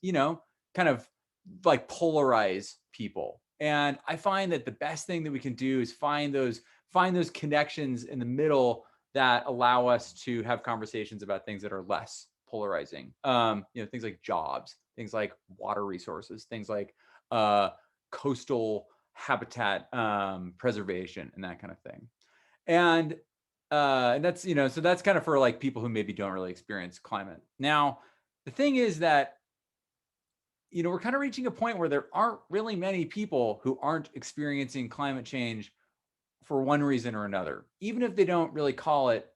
you know, kind of like polarize people. And I find that the best thing that we can do is find those connections in the middle that allow us to have conversations about things that are less polarizing. You know, things like jobs, things like water resources, things like coastal habitat preservation, and that kind of thing. And that's, you know, so that's kind of for like people who maybe don't really experience climate. Now, the thing is that, you know, we're kind of reaching a point where there aren't really many people who aren't experiencing climate change for one reason or another, even if they don't really call it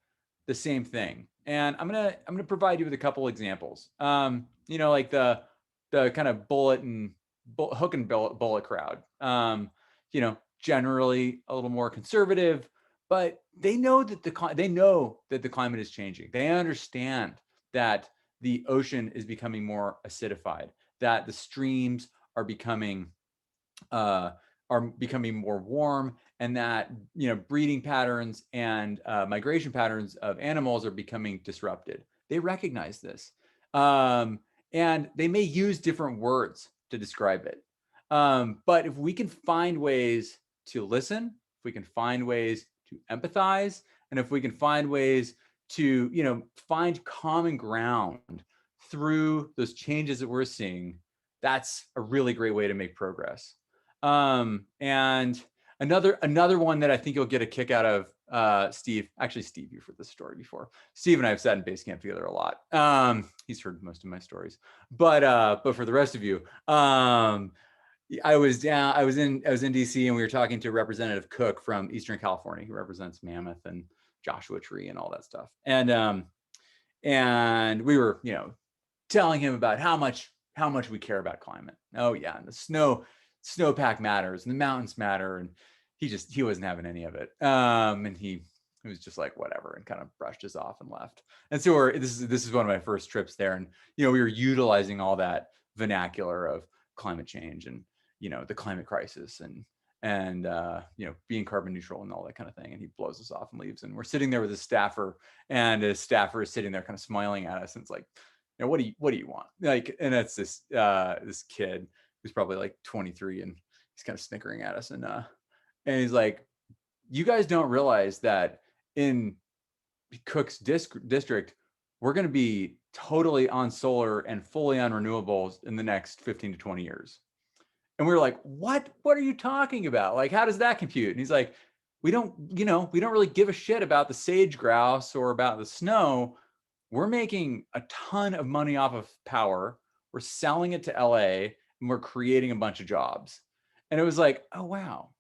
the same thing. And I'm gonna provide you with a couple examples. You know, like the kind of hook and bullet crowd. You know, generally a little more conservative, but they know that the climate is changing. They understand that the ocean is becoming more acidified, that the streams are becoming more warm, and that, you know, breeding patterns and migration patterns of animals are becoming disrupted. They recognize this, and they may use different words to describe it. But if we can find ways to listen, if we can find ways to empathize, and if we can find ways to, you know, find common ground through those changes that we're seeing, that's a really great way to make progress. And another one that I think you'll get a kick out of, Steve. Actually, Steve, you've heard this story before. Steve and I have sat in base camp together a lot. He's heard most of my stories, but for the rest of you, I was in DC, and we were talking to Representative Cook from Eastern California, who represents Mammoth and Joshua Tree and all that stuff. And we were, telling him about how much we care about climate. Oh yeah, and the snowpack matters and the mountains matter, and he wasn't having any of it. And he was just like, whatever, and kind of brushed us off and left. And so this is one of my first trips there, and we were utilizing all that vernacular of climate change and the climate crisis and being carbon neutral and all that kind of thing. And he blows us off and leaves. And we're sitting there with his staffer, and his staffer is sitting there kind of smiling at us. And it's like, what do you want? Like, and it's this kid who's probably like 23, and he's kind of snickering at us. And he's like, you guys don't realize that in Cook's district, we're going to be totally on solar and fully on renewables in the next 15 to 20 years. And we were like, what are you talking about? Like, how does that compute? And he's like, we don't really give a shit about the sage grouse or about the snow. We're making a ton of money off of power. We're selling it to LA, and we're creating a bunch of jobs. And it was like, oh, wow.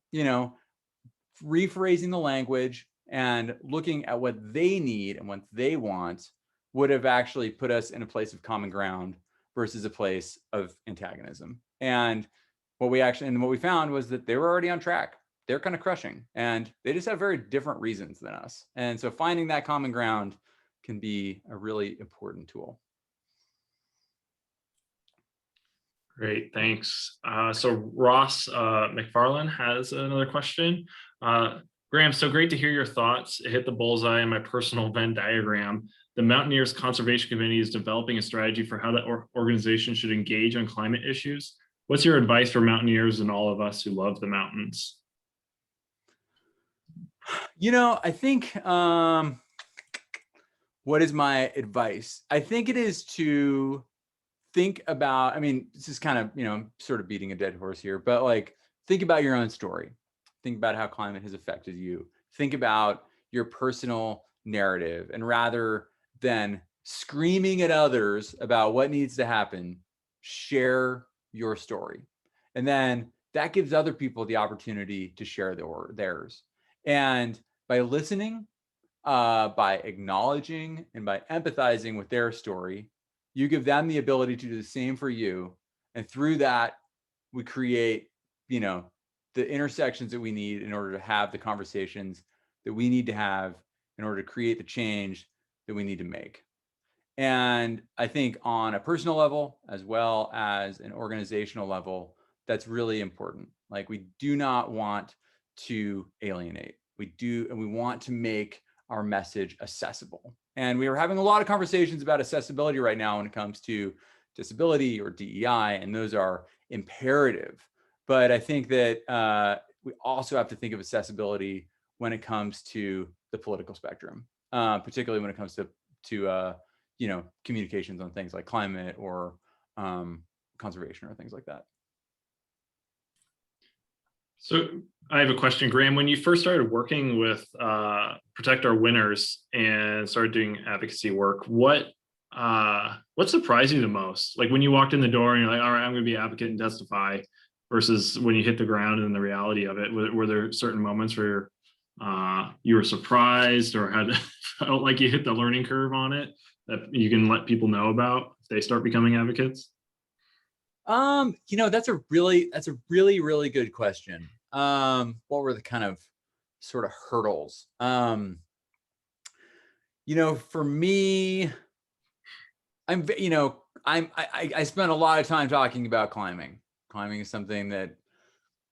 Rephrasing the language and looking at what they need and what they want would have actually put us in a place of common ground versus a place of antagonism. And what we found was that they were already on track. They're kind of crushing, and they just have very different reasons than us. And so finding that common ground can be a really important tool. Great, thanks. So Ross McFarlane has another question. Graham, so great to hear your thoughts. It hit the bullseye in my personal Venn diagram. The Mountaineers Conservation Committee is developing a strategy for how that organization should engage on climate issues. What's your advice for mountaineers and all of us who love the mountains? I think, what is my advice? I think it is to think about, this is kind of, I'm sort of beating a dead horse here, but like, think about your own story. Think about how climate has affected you. Think about your personal narrative, and rather than screaming at others about what needs to happen, share your story. And then that gives other people the opportunity to share theirs. And by listening, by acknowledging, and by empathizing with their story, you give them the ability to do the same for you. And through that, we create, the intersections that we need in order to have the conversations that we need to have in order to create the change that we need to make. And I think on a personal level, as well as an organizational level, that's really important. Like, we do not want to alienate. We want to make our message accessible. And we are having a lot of conversations about accessibility right now when it comes to disability or DEI, and those are imperative. But I think that we also have to think of accessibility when it comes to the political spectrum, particularly when it comes to communications on things like climate or conservation or things like that. So I have a question, Graham. When you first started working with Protect Our Winners and started doing advocacy work, what surprised you the most? Like when you walked in the door and you're like, all right, I'm going to be an advocate and testify, versus when you hit the ground and the reality of it. Were there certain moments where you were surprised or felt like you hit the learning curve on it that you can let people know about if they start becoming advocates? That's a really, really good question. What were the kind of sort of hurdles? For me, I spent a lot of time talking about climbing. Climbing is something that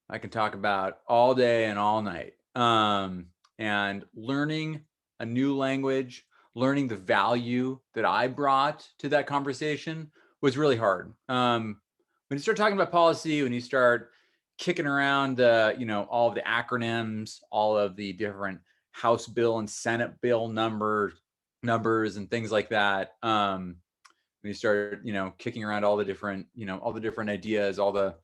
I can talk about all day and all night. And learning a new language, learning the value that I brought to that conversation was really hard. When you start talking about policy, when you start kicking around all of the acronyms, all of the different House bill and Senate bill numbers and things like that, when when you start, kicking around all the different, all the different ideas, all the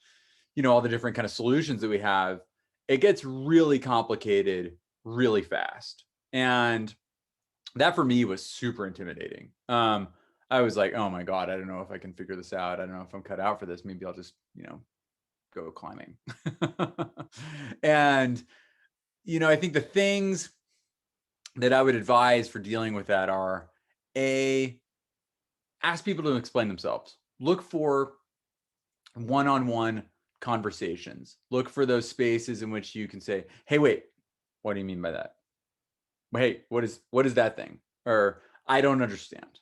different kind of solutions that we have, it gets really complicated really fast. And that for me was super intimidating. I was like, oh my God, I don't know if I can figure this out. I don't know if I'm cut out for this. Maybe I'll just, go climbing. And, I think the things that I would advise for dealing with that are ask people to explain themselves. Look for one-on-one conversations. Look for those spaces in which you can say, hey, wait, what do you mean by that? Hey, what is that thing? Or I don't understand.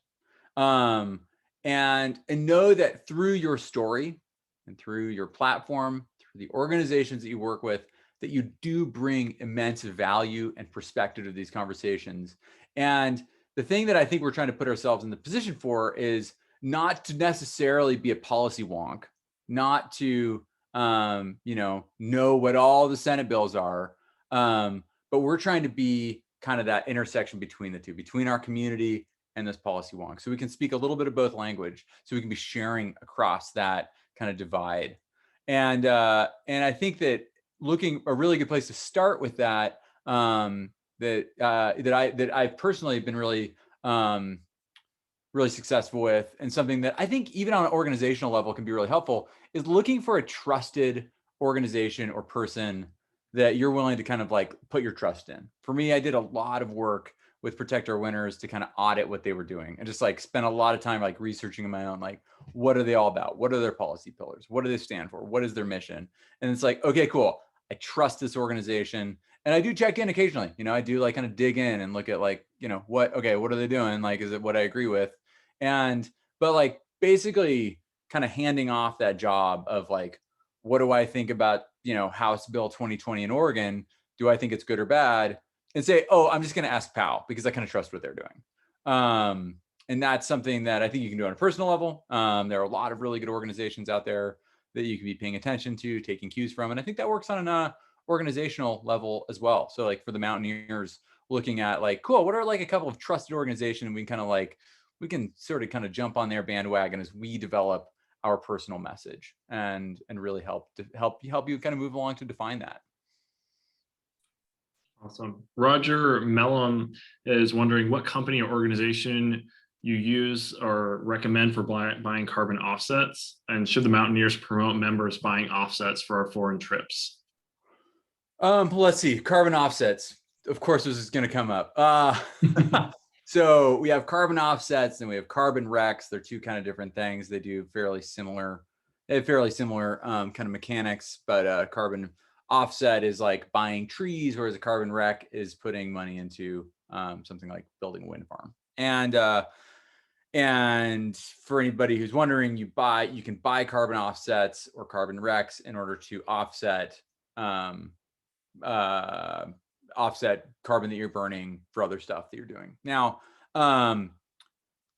And know that through your story and through your platform, through the organizations that you work with, that you do bring immense value and perspective to these conversations. And the thing that I think we're trying to put ourselves in the position for is not to necessarily be a policy wonk, not to know what all the Senate bills are, but we're trying to be kind of that intersection between the two, between our community and this policy wonk, so we can speak a little bit of both language, so we can be sharing across that kind of divide. And I think that a really good place to start with that, that I've personally been really really successful with, and something that I think even on an organizational level can be really helpful, is looking for a trusted organization or person that you're willing to kind of like put your trust in. For me, I did a lot of work with Protect Our Winters to kind of audit what they were doing, and just like spend a lot of time like researching on my own, like, what are they all about? What are their policy pillars? What do they stand for? What is their mission? And it's like, okay, cool. I trust this organization. And I do check in occasionally, I do like kind of dig in and look at like, what are they doing? Like, is it what I agree with? But like basically kind of handing off that job of like, what do I think about, House Bill 2020 in Oregon? Do I think it's good or bad? And say, oh, I'm just going to ask POW because I kind of trust what they're doing. And that's something that I think you can do on a personal level. There are a lot of really good organizations out there that you can be paying attention to, taking cues from. And I think that works on an organizational level as well. So like for the Mountaineers, looking at like, cool, what are like a couple of trusted organizations, and we can sort of kind of jump on their bandwagon as we develop our personal message and really help you kind of move along to define that. Awesome. Roger Mellum is wondering what company or organization you use or recommend for buying carbon offsets, and should the Mountaineers promote members buying offsets for our foreign trips? Let's see, carbon offsets. Of course, this is going to come up. So we have carbon offsets and we have carbon RECs. They're two kind of different things. They do fairly similar. They have fairly similar kind of mechanics, but carbon offset is like buying trees, whereas a carbon REC is putting money into something like building a wind farm. And for anybody who's wondering, you can buy carbon offsets or carbon RECs in order to offset offset carbon that you're burning for other stuff that you're doing. Now,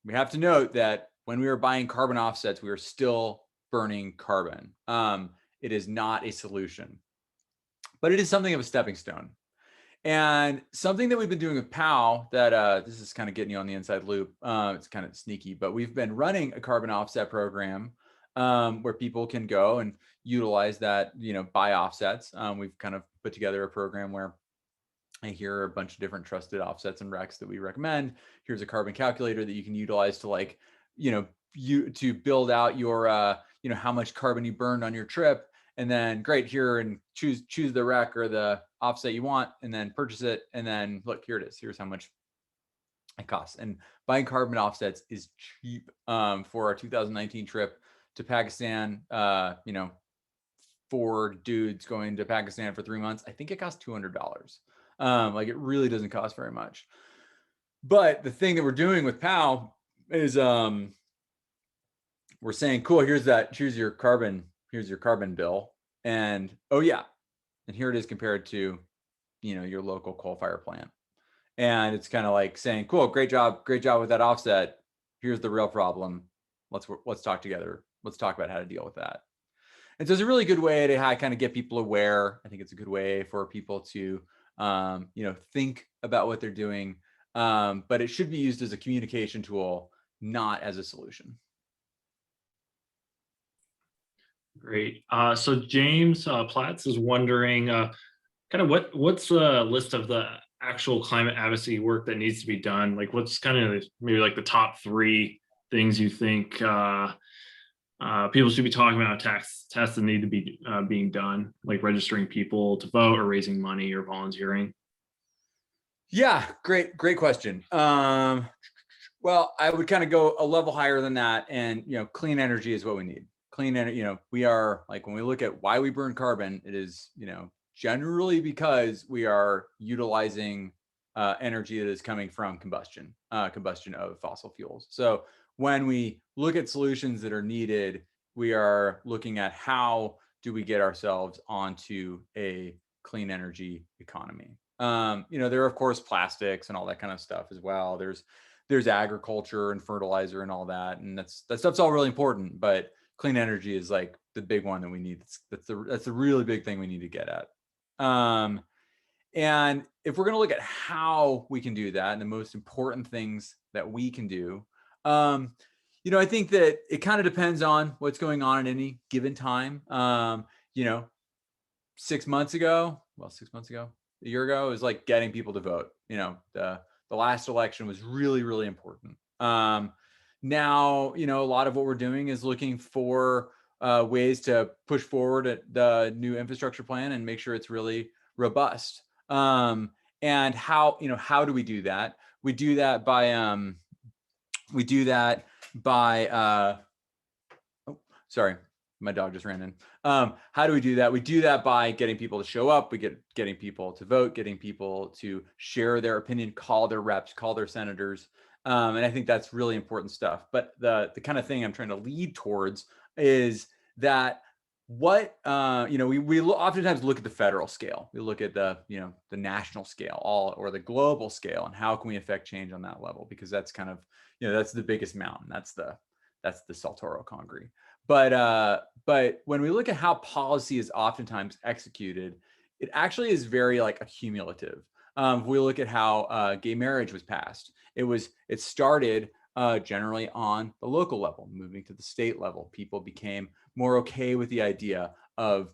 we have to note that when we are buying carbon offsets, we are still burning carbon. It is not a solution, but it is something of a stepping stone. And something that we've been doing with POW that this is kind of getting you on the inside loop. It's kind of sneaky, but we've been running a carbon offset program where people can go and utilize that, buy offsets. We've kind of put together a program where here are a bunch of different trusted offsets and RECs that we recommend. Here's a carbon calculator that you can utilize to like, to build out your, how much carbon you burned on your trip. And then great, here, and choose the REC or the offset you want, and then purchase it. And then look, here it is. Here's how much it costs. And buying carbon offsets is cheap. For our 2019 trip to Pakistan, 4 dudes going to Pakistan for 3 months, I think it cost $200. Like it really doesn't cost very much. But the thing that we're doing with POW is we're saying, cool, here's your carbon bill. And oh yeah, and here it is compared to, your local coal fire plant. And it's kind of like saying, cool, great job with that offset. Here's the real problem. Let's talk together. Let's talk about how to deal with that. And so it's a really good way to kind of get people aware. I think it's a good way for people to, think about what they're doing. But it should be used as a communication tool, not as a solution. Great. So James Platts is wondering kind of what's the list of the actual climate advocacy work that needs to be done? Like what's kind of maybe like the top three things you think people should be talking about, tasks that need to be being done, like registering people to vote or raising money or volunteering? Yeah, great question. Well, I would kind of go a level higher than that, and clean energy is what we need. Clean energy. We are like, when we look at why we burn carbon, it is generally because we are utilizing energy that is coming from combustion of fossil fuels. So when we look at solutions that are needed, we are looking at how do we get ourselves onto a clean energy economy. There are of course plastics and all that kind of stuff as well. There's agriculture and fertilizer and all that, and that stuff's all really important. But clean energy is like the big one that we need. That's the really big thing we need to get at. And if we're going to look at how we can do that, and the most important things that we can do, I think that it kind of depends on what's going on at any given time. 6 months ago, a year ago, it was like getting people to vote. The last election was really, really important. Now, a lot of what we're doing is looking for ways to push forward at the new infrastructure plan and make sure it's really robust. And how do we do that? We do that by oh, sorry, my dog just ran in. How do we do that? We do that by getting people to show up. Getting people to vote, getting people to share their opinion, call their reps, call their senators. And I think that's really important stuff. But the kind of thing I'm trying to lead towards is that we oftentimes look at the federal scale. We look at the national scale, or the global scale, and how can we affect change on that level? Because that's kind of, that's the biggest mountain. That's the Saltoro Congress. But when we look at how policy is oftentimes executed, it actually is very like accumulative. If we look at how gay marriage was passed, it started generally on the local level, moving to the state level. People became more okay with the idea of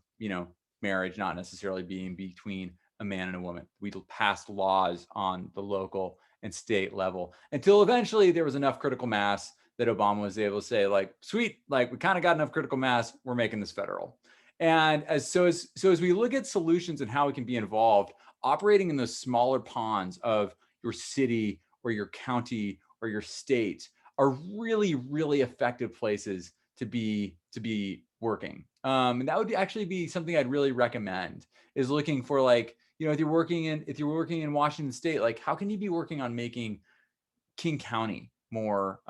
marriage not necessarily being between a man and a woman. We passed laws on the local and state level until eventually there was enough critical mass that Obama was able to say, like, sweet, like we kind of got enough critical mass, we're making this federal. And as we look at solutions and how we can be involved, operating in those smaller ponds of your city or your county or your state are really, really effective places to be working. And that would actually be something I'd really recommend, is looking for, like, if you're working in Washington State, like, how can you be working on making King County more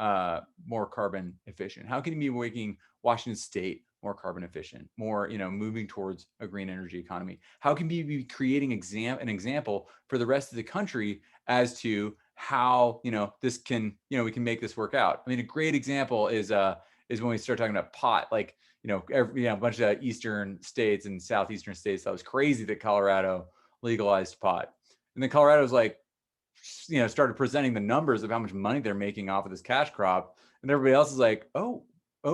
carbon efficient? How can you be making Washington State more carbon efficient, more moving towards a green energy economy? How can you be creating an example for the rest of the country as to how this can we can make this work out? I mean, a great example is when we start talking about pot. Like, a bunch of eastern states and southeastern states thought it was crazy that Colorado legalized pot, and then Colorado's like, started presenting the numbers of how much money they're making off of this cash crop, and everybody else is like, oh,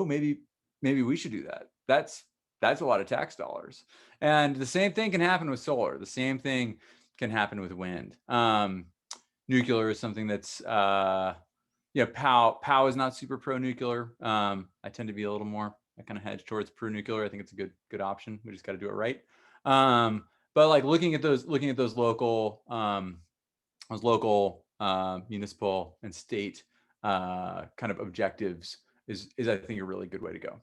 maybe we should do that. That's a lot of tax dollars. And the same thing can happen with solar. The same thing can happen with wind. Nuclear is something that's POW is not super pro nuclear. I tend to be a little more, I kind of hedge towards pro nuclear. I think it's a good option. We just got to do it right. But like looking at those local municipal and state kind of objectives is I think a really good way to go.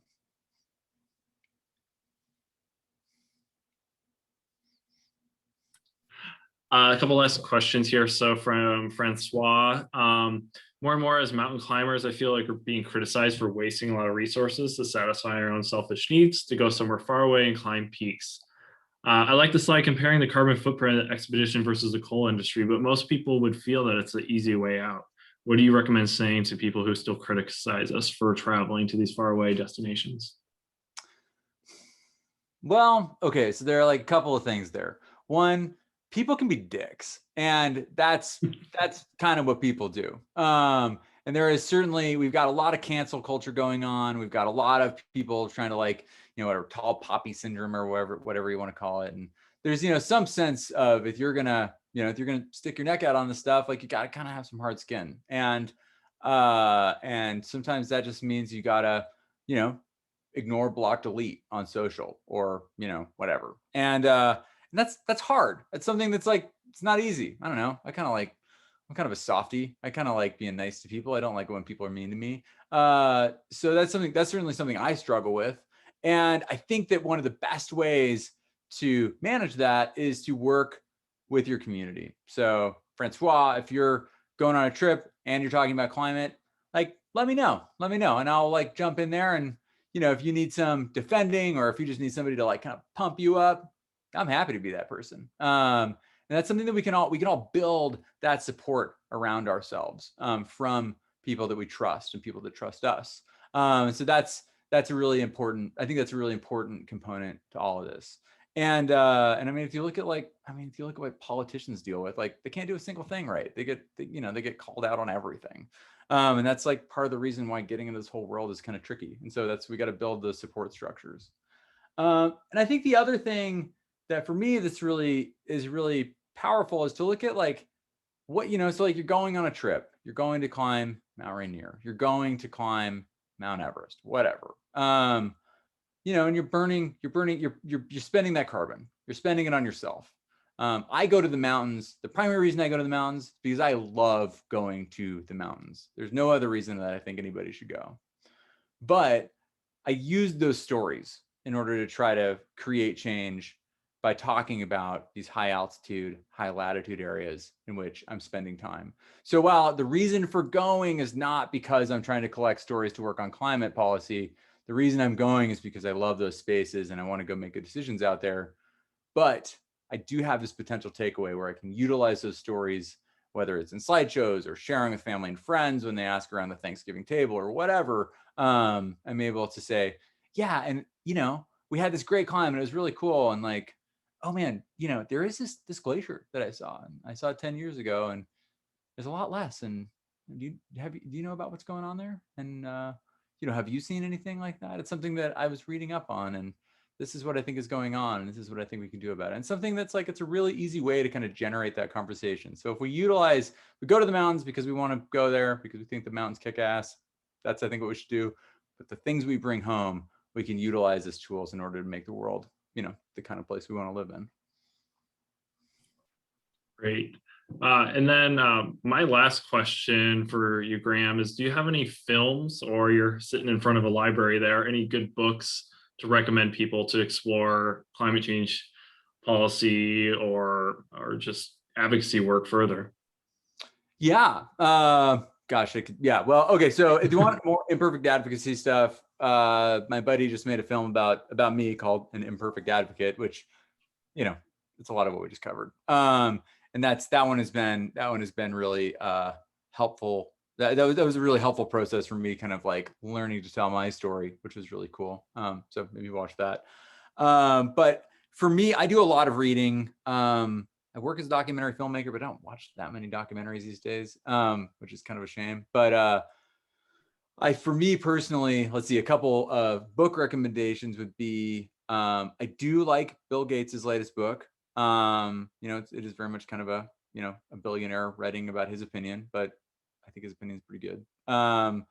A couple last questions here. So from Francois, more and more as mountain climbers, I feel like we're being criticized for wasting a lot of resources to satisfy our own selfish needs to go somewhere far away and climb peaks. I like the slide comparing the carbon footprint of the expedition versus the coal industry, but most people would feel that it's the easy way out. What do you recommend saying to people who still criticize us for traveling to these faraway destinations? Well, okay, so there are like a couple of things there. One, people can be dicks, and that's kind of what people do. And there is certainly, we've got a lot of cancel culture going on. We've got a lot of people trying to, like, whatever, tall poppy syndrome or whatever you want to call it. And there's, some sense of if you're gonna stick your neck out on this stuff, like you got to kind of have some hard skin. And sometimes that just means you gotta, ignore, block, delete on social or, whatever. And that's hard. That's something that's like, it's not easy. I don't know. I'm kind of a softie. I kind of like being nice to people. I don't like it when people are mean to me. So that's certainly something I struggle with. And I think that one of the best ways to manage that is to work with your community. So Francois, if you're going on a trip and you're talking about climate, like, let me know. And I'll like jump in there. And, if you need some defending, or if you just need somebody to like kind of pump you up, I'm happy to be that person. And that's something that we can all build that support around ourselves, from people that we trust and people that trust us. So that's a really important, I think that's a really important component to all of this. And I mean, if you look at what politicians deal with, like they can't do a single thing right. They get called out on everything. And that's like part of the reason why getting into this whole world is kind of tricky. And so we got to build the support structures. And I think the other thing that for me that's really powerful is to look at like what, so like you're going on a trip, you're going to climb Mount Rainier, you're going to climb Mount Everest, whatever. And you're spending that carbon, you're spending it on yourself. I go to the mountains. The primary reason I go to the mountains is because I love going to the mountains. There's no other reason that I think anybody should go. But I use those stories in order to try to create change by talking about these high altitude, high latitude areas in which I'm spending time. So while the reason for going is not because I'm trying to collect stories to work on climate policy, the reason I'm going is because I love those spaces and I want to go make good decisions out there. But I do have this potential takeaway where I can utilize those stories, whether it's in slideshows or sharing with family and friends when they ask around the Thanksgiving table or whatever. I'm able to say, yeah, and we had this great climb and it was really cool. And like, oh man, there is this glacier that I saw, and I saw it 10 years ago, and there's a lot less. And do you know about what's going on there? And have you seen anything like that? It's something that I was reading up on, and this is what I think is going on, and this is what I think we can do about it. And something that's like, it's a really easy way to kind of generate that conversation. So if we go to the mountains because we want to go there because we think the mountains kick ass, that's I think what we should do. But the things we bring home, we can utilize as tools in order to make the world, the kind of place we want to live in. Great. And then my last question for you, Graham, is do you have any films, or you're sitting in front of a library there, any good books to recommend people to explore climate change policy or just advocacy work further? Yeah. Gosh, well, okay. So if you want more imperfect advocacy stuff, my buddy just made a film about me called An Imperfect Advocate, which, it's a lot of what we just covered. And that one has been really helpful. That was a really helpful process for me, kind of like learning to tell my story, which was really cool. So maybe watch that. But for me, I do a lot of reading. I work as a documentary filmmaker, but I don't watch that many documentaries these days, which is kind of a shame. But for me personally, let's see, a couple of book recommendations would be, I do like Bill Gates's latest book. It is very much kind of a billionaire writing about his opinion, but I think his opinion is pretty good. I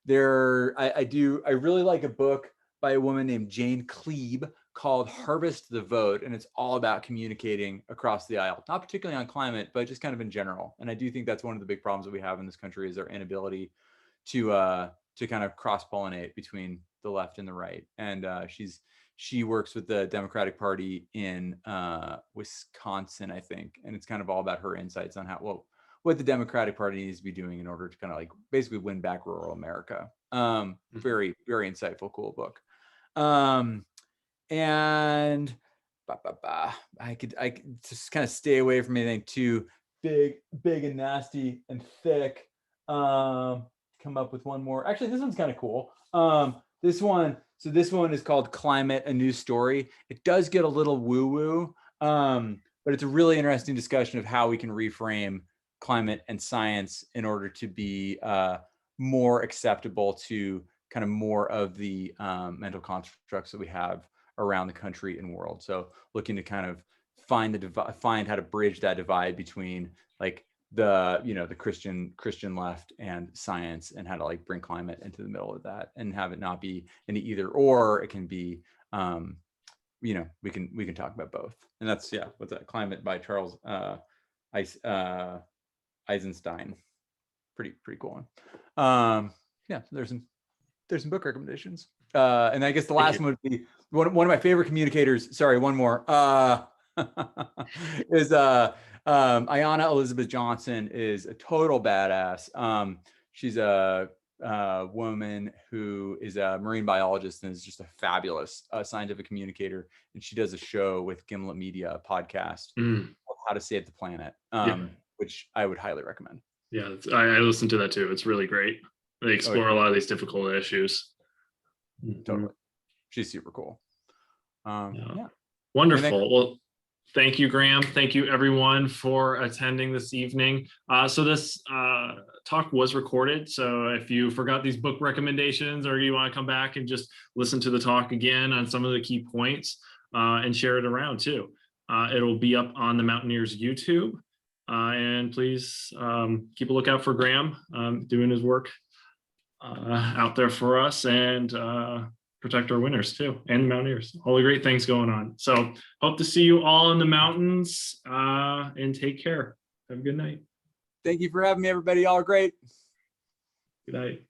really like a book by a woman named Jane Kleeb called Harvest the Vote, and it's all about communicating across the aisle, not particularly on climate, but just kind of in general. And I do think that's one of the big problems that we have in this country is our inability to kind of cross-pollinate between the left and the right. And she works with the Democratic Party in Wisconsin, I think, and it's kind of all about her insights on what the Democratic Party needs to be doing in order to kind of like basically win back rural America. Very, very insightful, cool book. And I could just kind of stay away from anything too big and nasty and thick. Come up with one more. Actually, this one's kind of cool. This one is called Climate: A New Story. It does get a little woo-woo, but it's a really interesting discussion of how we can reframe climate and science in order to be more acceptable to kind of more of the mental constructs that we have around the country and world. So looking to kind of find how to bridge that divide between like the the Christian left and science, and how to like bring climate into the middle of that and have it not be an either or. It can be we can talk about both. And that's what's that? Climate by Charles Eisenstein. Pretty cool one. So there's some book recommendations. And I guess the last one would be one of my favorite communicators. Sorry, one more. Is Ayanna Elizabeth Johnson is a total badass. She's a woman who is a marine biologist and is just a fabulous scientific communicator. And she does a show with Gimlet Media, a podcast called How to Save the Planet, which I would highly recommend. Yeah, I listened to that too. It's really great. They explore a lot of these difficult issues. Totally. She's super cool. Wonderful. Well, thank you, Graham. Thank you, everyone, for attending this evening. So this talk was recorded. So if you forgot these book recommendations, or you want to come back and just listen to the talk again on some of the key points and share it around too. It'll be up on the Mountaineers YouTube. And please keep a lookout for Graham doing his work out there for us, and protect our winners too, and the Mountaineers. All the great things going on. So hope to see you all in the mountains, and take care. Have a good night. Thank you for having me, everybody. Y'all are great. Good night.